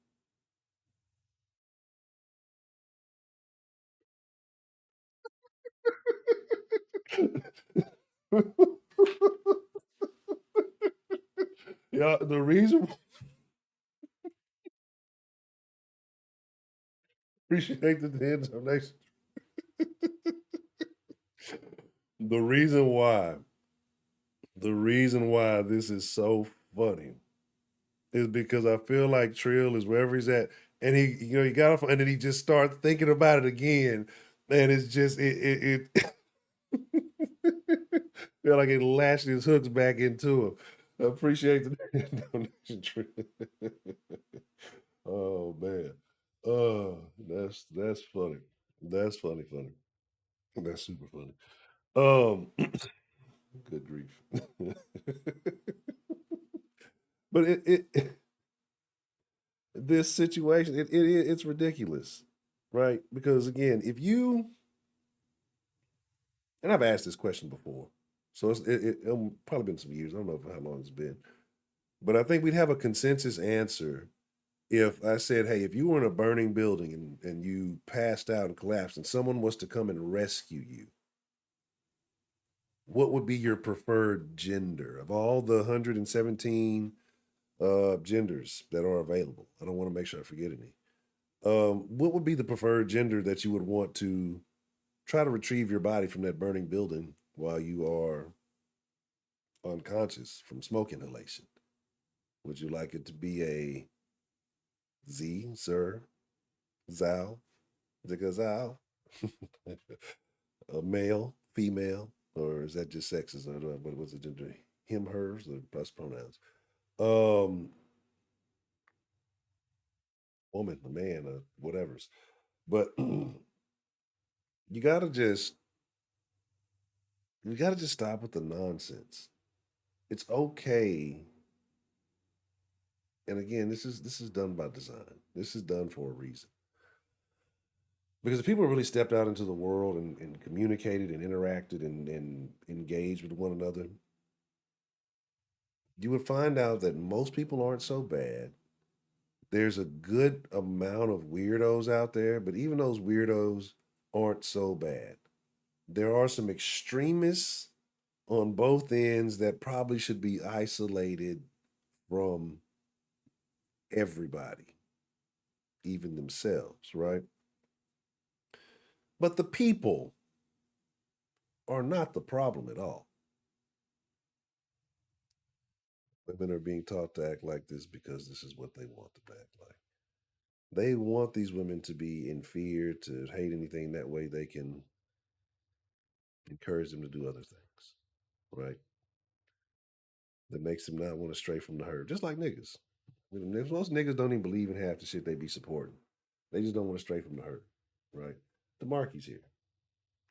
Yeah, the reason appreciate the donation. The reason why, the reason why this is so funny is because I feel like Trill is wherever he's at, and he got off, and then he just starts thinking about it again, and it's just it feel like it lashed his hooks back into him. I appreciate the donation, Trill. Oh man, that's funny. That's funny. That's super funny. Um, good grief. But this situation it's ridiculous, right? Because again, if you and I've asked this question before, so it's probably been some years. I don't know how long it's been, but I think we'd have a consensus answer if I said, "Hey, if you were in a burning building and you passed out and collapsed, and someone was to come and rescue you, what would be your preferred gender of all the 117 genders that are available? I don't want to make sure I forget any. What would be the preferred gender that you would want to try to retrieve your body from that burning building while you are unconscious from smoke inhalation? Would you like it to be a Z, sir, Zal, Zika Zal, a male, female, or is that just sexes? Or what was the gender? Him, hers, or plus pronouns? Um, woman, a man, whatever's. But you gotta just you gotta just stop with the nonsense. It's okay. And again, this is done by design. This is done for a reason. Because if people really stepped out into the world and communicated and interacted and engaged with one another, you would find out that most people aren't so bad. There's a good amount of weirdos out there, but even those weirdos aren't so bad. There are some extremists on both ends that probably should be isolated from everybody. even themselves, right? But the people are not the problem at all. Women are being taught to act like this because this is what they want them to act like. They want these women to be in fear, to hate anything. That way they can encourage them to do other things, right? That makes them not want to stray from the herd, just like niggas. Most niggas don't even believe in half the shit they be supporting. They just don't want to stray from the herd, right? The Marky's here.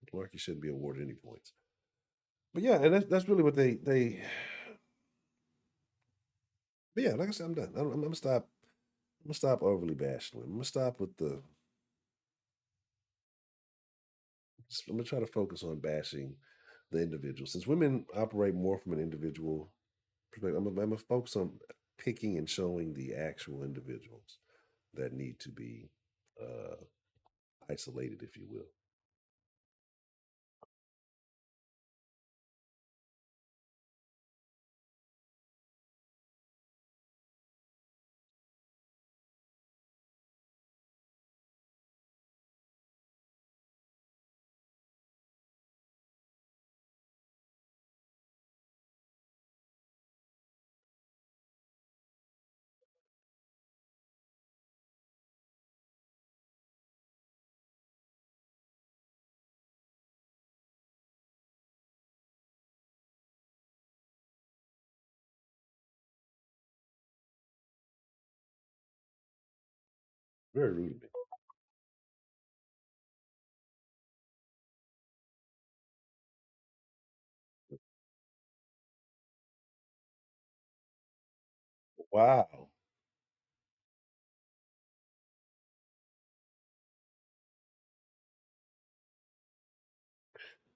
The Marky shouldn't be awarded any points. But yeah, and that's really what they. But yeah, like I said, I'm done. I'm gonna stop. I'm gonna stop overly bashing women. I'm gonna stop with the. I'm gonna try to focus on bashing the individual. Since women operate more from an individual perspective, I'm gonna focus on picking and showing the actual individuals that need to be uh, isolated, if you will. Very rude of me. Wow,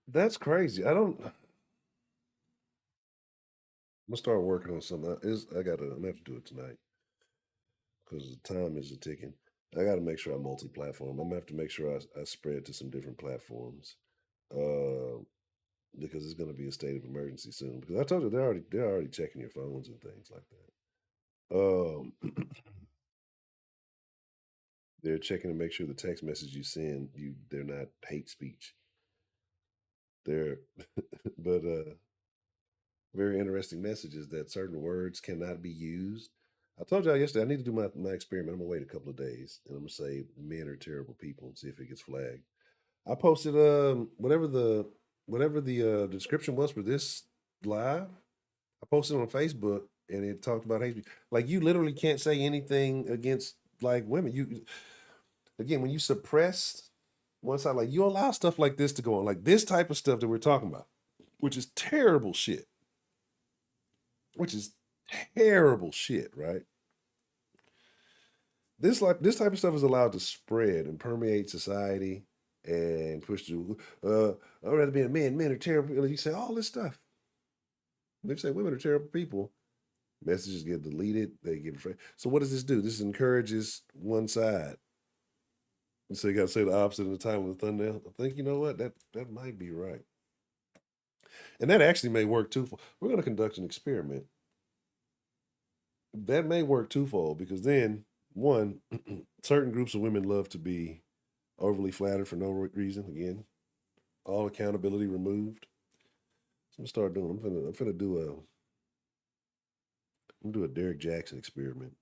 that's crazy. I don't. I'm gonna start working on something. Is I gotta. I'm gonna have to do it tonight because the time is a ticking. I gotta make sure I multi-platform. I'm gonna have to make sure I spread to some different platforms. Uh, because it's gonna be a state of emergency soon. Because I told you they're already checking your phones and things like that. They're checking to make sure the text message you send they're not hate speech. They're but very interesting messages that certain words cannot be used. I told y'all yesterday I need to do my experiment. I'm gonna wait a couple of days and I'm gonna say men are terrible people and see if it gets flagged. I posted whatever the description was for this live. I posted on Facebook and it talked about hate speech. Like you literally can't say anything against like women. You again when you suppress one side, like you allow stuff like this to go on, like this type of stuff that we're talking about, which is terrible shit. Which is terrible shit, right? This type of stuff is allowed to spread and permeate society and push through. I'd rather be a man. Men are terrible. You say all this stuff. They say women are terrible people. Messages get deleted. They get afraid. So what does this do? This encourages one side. So you got to say the opposite in the title of the thumbnail. I think you know what that might be right, and that actually may work too. We're going to conduct an experiment. That may work twofold because then one, certain groups of women love to be overly flattered for no reason. Again, all accountability removed. So I'm gonna start doing. I'm gonna do a Derek Jackson experiment.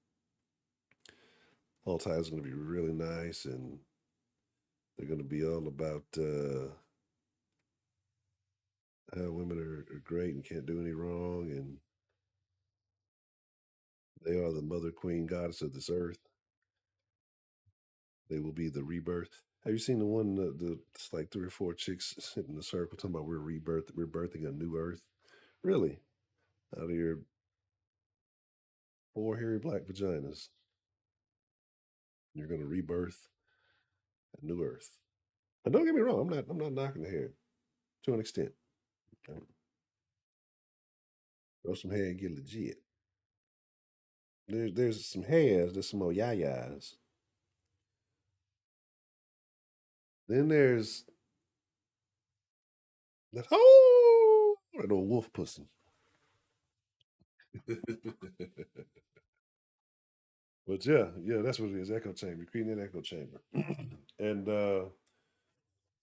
All titles gonna be really nice, and they're gonna be all about how women are great and can't do any wrong, and they are the mother, queen, goddess of this earth. They will be the rebirth. Have you seen the one it's like three or four chicks sitting in a circle talking about we're birthing a new earth? Really? Out of your four hairy black vaginas, you're gonna rebirth a new earth. And don't get me wrong, I'm not knocking the hair to an extent. Okay? Throw some hair and get legit. There's some hairs, there's some more yayas. Then there's that old wolf pussy. But yeah, that's what it is. Echo chamber, creating an echo chamber, and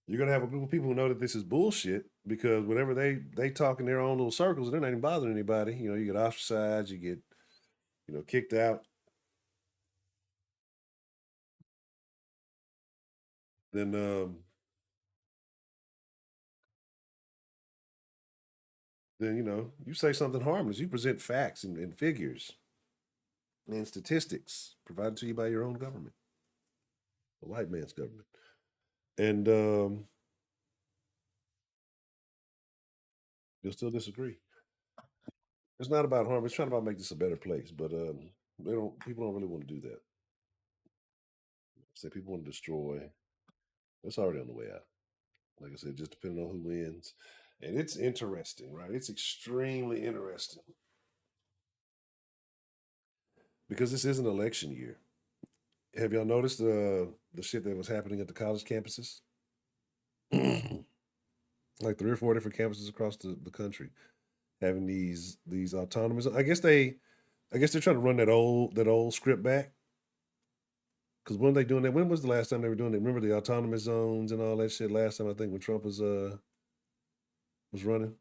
you're gonna have a group of people who know that this is bullshit because whenever they talk in their own little circles, they're not even bothering anybody. You know, you get ostracized, you get kicked out. Then you say something harmless. You present facts and figures and statistics provided to you by your own government, the white man's government, and you'll still disagree. It's not about harm. It's trying to make this a better place, but they don't. People don't really want to do that. Say people want to destroy. That's already on the way out. Like I said, just depending on who wins, and it's interesting, right? It's extremely interesting because this is an election year. Have y'all noticed the shit that was happening at the college campuses? Like 3 or 4 different campuses across the country having these autonomous. I guess they're trying to run that old script back. Because when are they doing that? When was the last time they were doing it? Remember the autonomous zones and all that shit last time, I think, when Trump was running?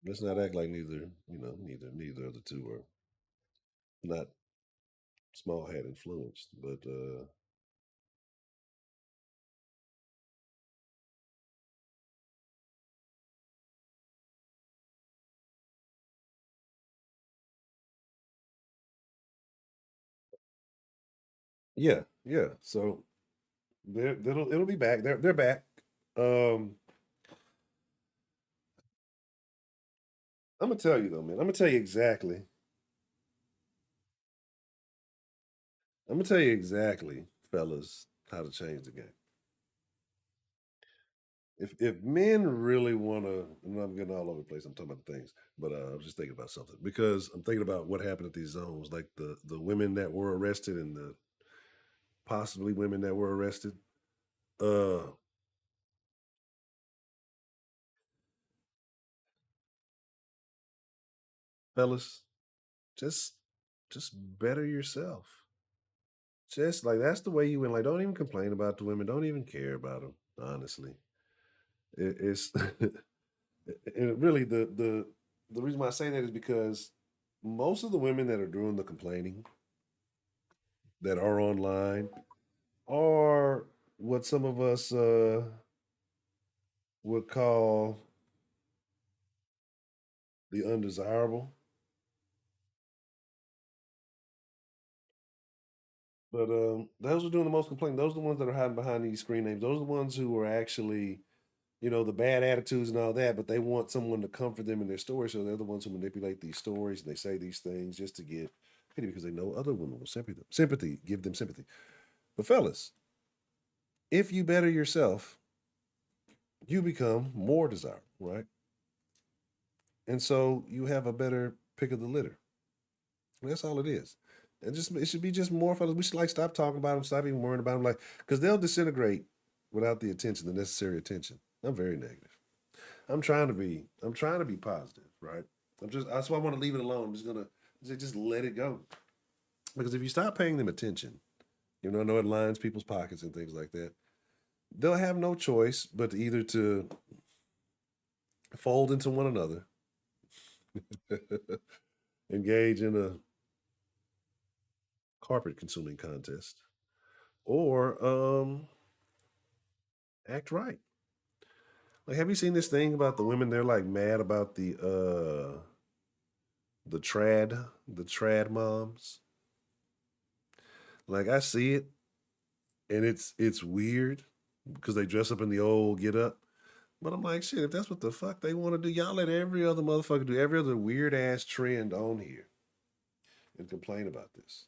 Let's not act like neither of the two are not small hat influenced. But yeah, yeah. So it'll be back. They're back. Um, I'm gonna tell you though, man. I'm gonna tell you exactly. I'm gonna tell you exactly, fellas, how to change the game. If men really want to, and I'm getting all over the place. I'm talking about things, but I was just thinking about something because I'm thinking about what happened at these zones, like the women that were arrested and the possibly women that were arrested. Uh, Fellas, just just better yourself. Just like that's the way you win. Like, don't even complain about the women. Don't even care about them. Honestly, it's and really the reason why I say that is because most of the women that are doing the complaining that are online are what some of us would call the undesirable. But those are doing the most complaining. Those are the ones that are hiding behind these screen names. Those are the ones who are actually, the bad attitudes and all that, but they want someone to comfort them in their story. So they're the ones who manipulate these stories and they say these things just to get pity because they know other women will give them sympathy. But fellas, if you better yourself, you become more desirable, right? And so you have a better pick of the litter. That's all it is. And just it should be just more fellas. We should like stop talking about them, stop even worrying about them, like because they'll disintegrate without the attention, the necessary attention. I'm very negative. I'm trying to be positive, right? That's why I want to leave it alone. I'm just gonna just let it go. Because if you stop paying them attention, I know it lines people's pockets and things like that. They'll have no choice but to either to fold into one another, engage in a carpet consuming contest, or act right. Like, have you seen this thing about the women? They're like mad about the trad moms. Like I see it, and it's weird because they dress up in the old get up. But I'm like, shit, if that's what the fuck they want to do, y'all let every other motherfucker do every other weird ass trend on here and complain about this.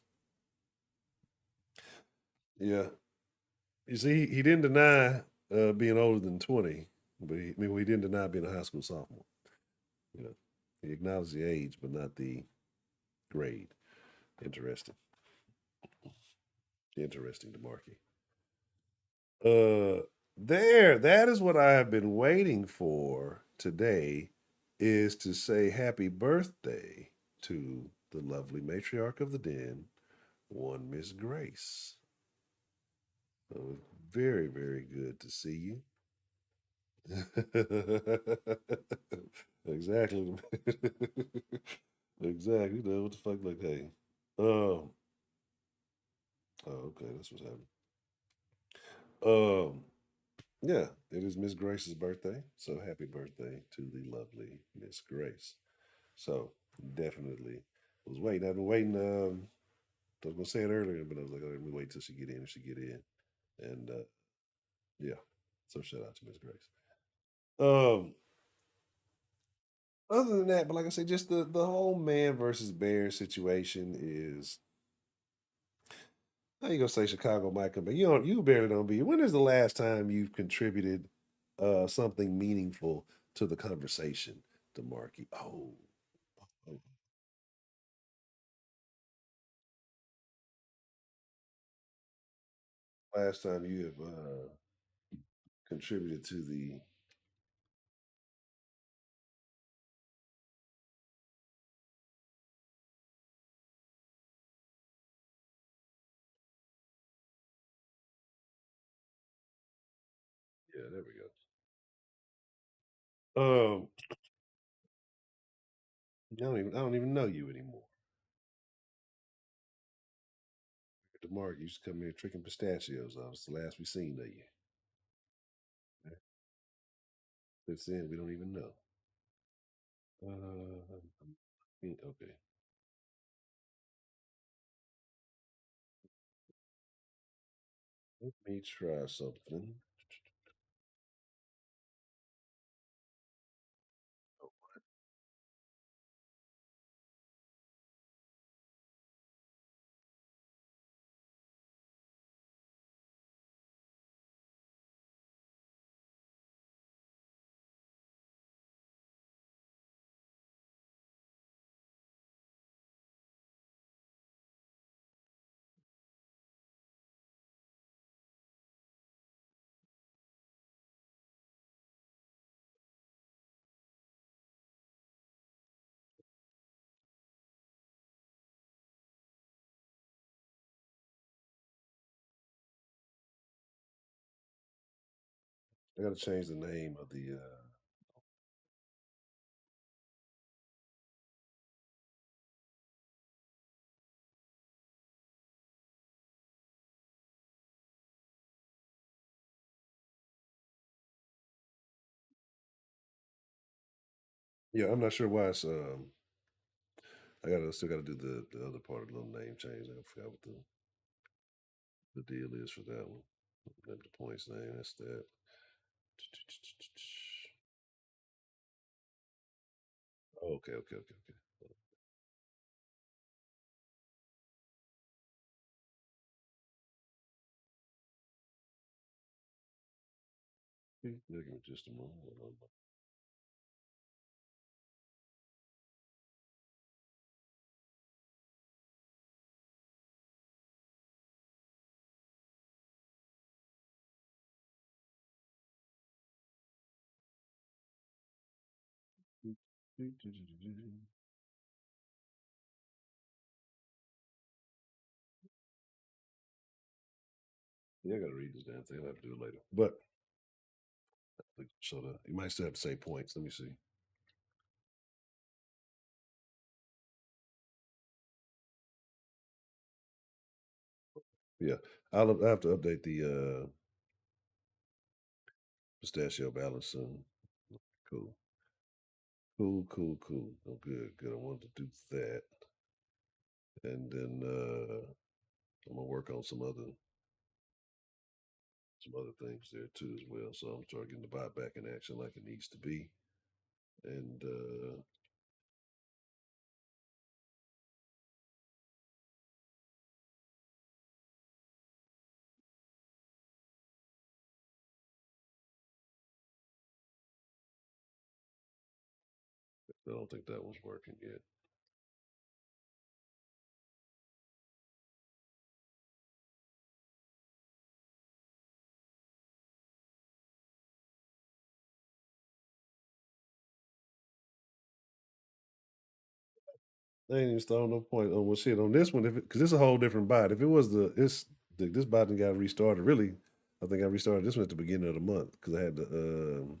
Yeah. You see, he didn't deny being older than 20, but he didn't deny being a high school sophomore. You know, he acknowledged the age, but not the grade. Interesting. Interesting, DeMarcus. That is what I have been waiting for today, is to say happy birthday to the lovely matriarch of the den, one Miss Grace. So very, very good to see you. Exactly. Exactly. You know what the fuck? Like, hey. Oh, okay. That's what's happening. Um, yeah, it is Miss Grace's birthday. So happy birthday to the lovely Miss Grace. So definitely was waiting. I've been waiting. I was gonna say it earlier, but I was like, oh, let me wait till she get in. If she get in, and yeah. So shout out to Miss Grace. Um, other than that, but like I said, just the whole man versus bear situation is. How you gonna say Chicago might come back? You barely don't be. When is the last time you've contributed something meaningful to the conversation, DeMarky? Oh, last time you have contributed to the. Yeah, there we go. I don't even know you anymore. DeMark used to come here tricking pistachios off. It's the last we seen of you. Since then, we don't even know. Okay. Let me try something. I got to change the name of the. Yeah, I'm not sure why it's. I still gotta do the other part of the little name change. I forgot what the deal is for that one. Maybe the points name. That's that. Okay, okay, okay, okay. Give me just a moment. Yeah, I gotta read this damn thing. I'll have to do it later. But so you might still have to say points. Let me see. Yeah, I'll have to update the pistachio balance soon. Cool, cool, cool, cool. Oh, good, good. I wanted to do that, and then I'm gonna work on some other things there too as well. So I'm starting getting the buyback in action like it needs to be, and I don't think that one's working yet. They ain't even starting no point on well shit on this one because it's a whole different bot. If it was this bot and got restarted, really, I think I restarted this one at the beginning of the month because I had to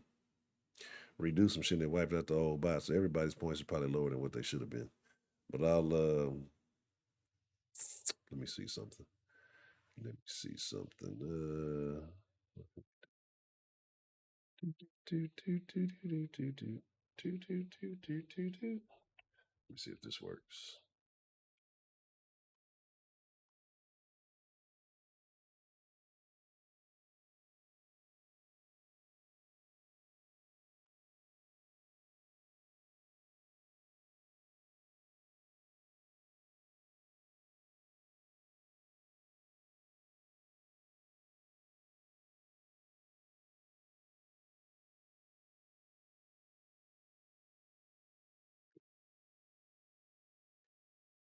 redo some shit that wiped out the old bot. So everybody's points are probably lower than what they should have been. But I'll let me see something. Let me see something. Let me see if this works.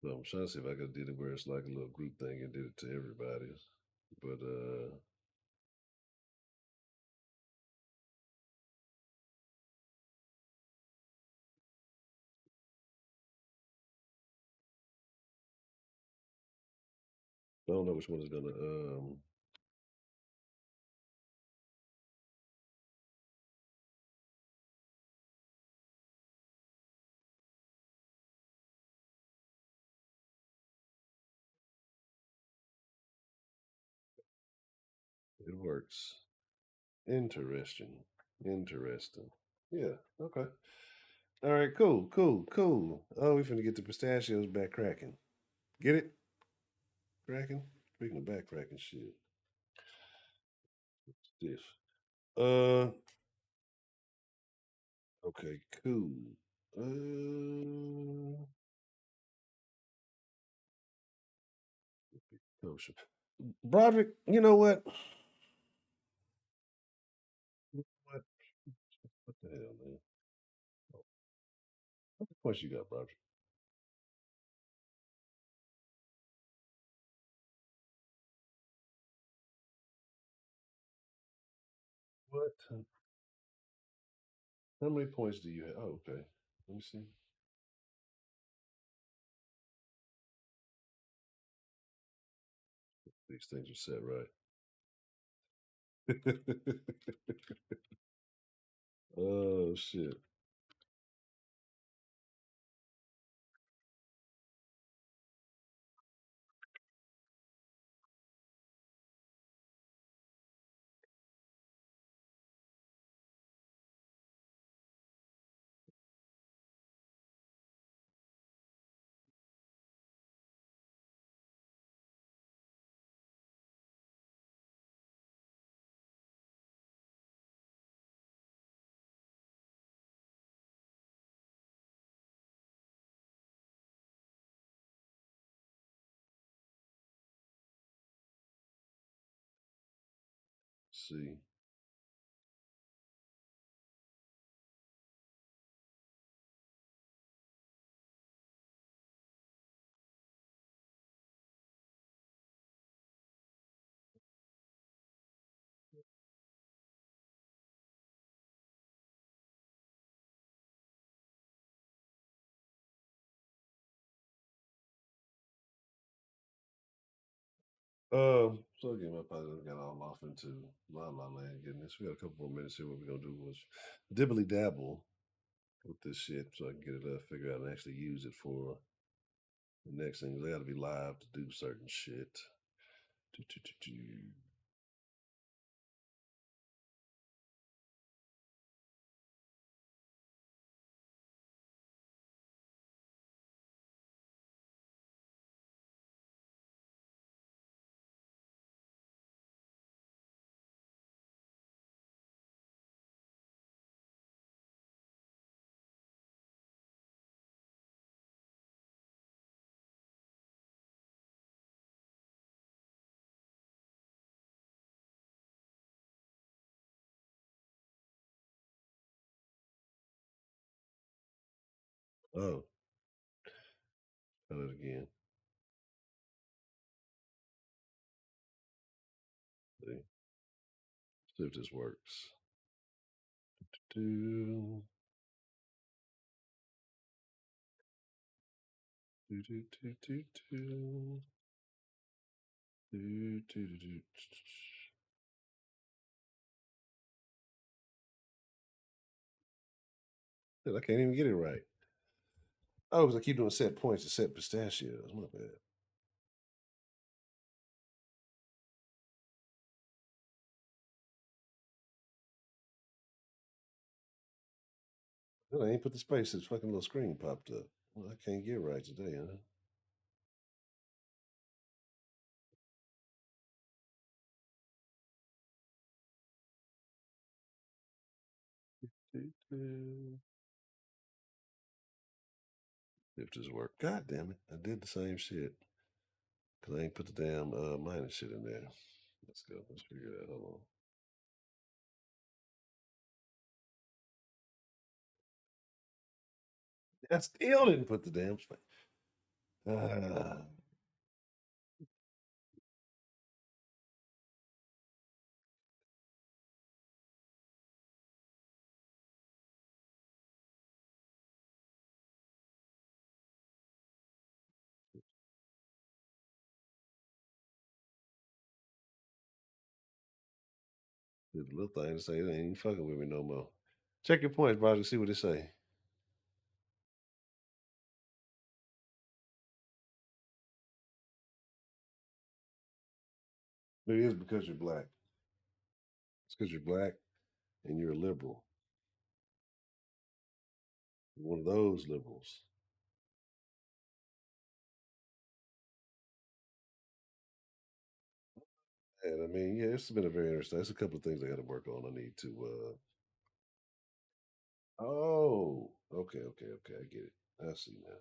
So I'm trying to see if I could did it where it's like a little group thing and did it to everybody. But I don't know which one is gonna it works. Interesting. Interesting. Yeah, okay. All right, cool. Oh, we finna get the pistachios back cracking. Get it? Cracking? Speaking of back cracking shit. What's this? Okay, cool. Kosher. Broderick, you know what? What? What the hell, man? What the question you got, Broderick? What? How many points do you have? Oh, okay. Let me see. These things are set right. Oh shit. See. So again, my partner got all off into la la land getting this. We got a couple more minutes here. What we're gonna do was dibbly dabble with this shit so I can get it figured out and actually use it for the next thing. They gotta be live to do certain shit. Do, do, do, do. Oh, try that again. See if this works. Do, I can't even get it right. Oh, because I keep doing set points to set pistachios. My bad. Well, I ain't put the space. This fucking little screen popped up. Well, I can't get right today, huh? If this work, god damn it, I did the same shit because I ain't put the damn minus shit in there. Let's go. Let's figure it out. Hold on. I still didn't put the damn space. Did the little thing to say they ain't fucking with me no more. Check your points, Roger. See what they say. It is because you're black. It's because you're black and you're a liberal. You're one of those liberals. And I mean, yeah, it's been a very interesting. There's a couple of things I got to work on. I need to. Oh, okay. I get it. I see now.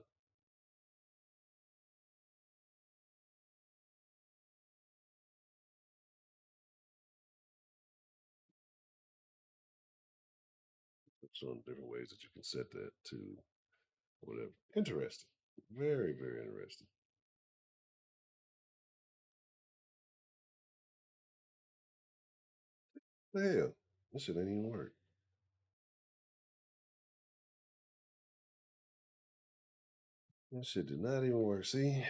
Some different ways that you can set that to whatever. Interesting. Very, very interesting. Hell, this shit ain't even work. This shit did not even work. See?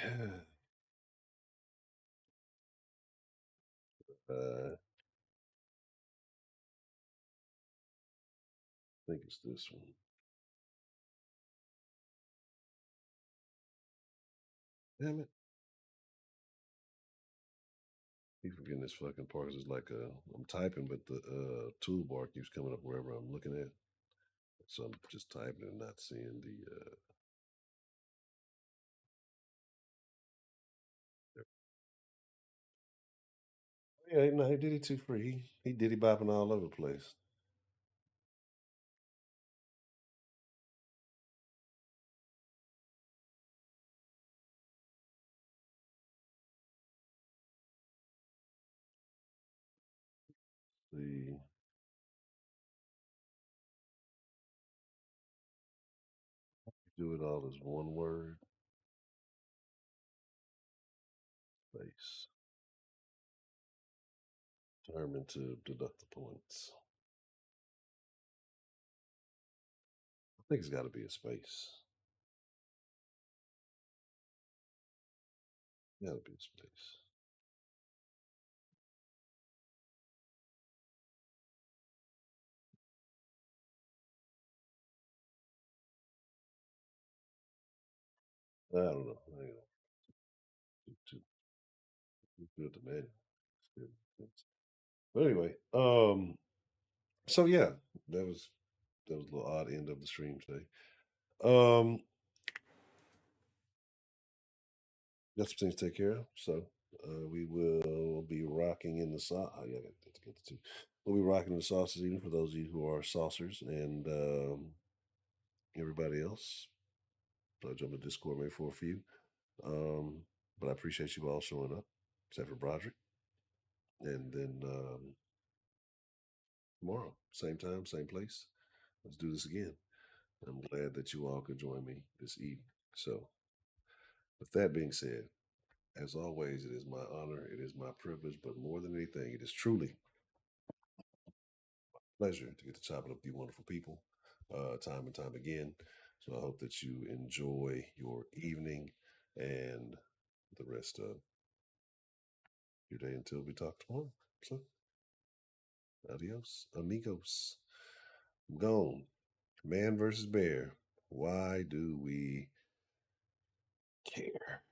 I think it's this one. Damn it. Keep forgetting this fucking part. It's like I'm typing, but the toolbar keeps coming up wherever I'm looking at. So I'm just typing and not seeing the. Yeah, no, he did it too free. He did bopping all over the place. See, do it all as one word. Face. Determined to deduct the points. I think it's got to be a space. Got to be a space. I don't know. I ain't too good to man. But anyway, so yeah, that was a little odd end of the stream today. Got some things to take care of. So we will be rocking in the sauce. Oh, yeah, I got to get the two. We'll be rocking in the sauce this evening for those of you who are saucers and everybody else. I'll jump to Discord maybe for a few. But I appreciate you all showing up, except for Broderick. And then tomorrow, same time, same place. Let's do this again. I'm glad that you all could join me this evening. So, with that being said, as always, it is my honor, it is my privilege, but more than anything, it is truly a pleasure to get to chop it up with you wonderful people, time and time again. So I hope that you enjoy your evening. and the rest of your day until we talk tomorrow. So, adios, amigos. I'm gone. Man versus bear. Why do we care?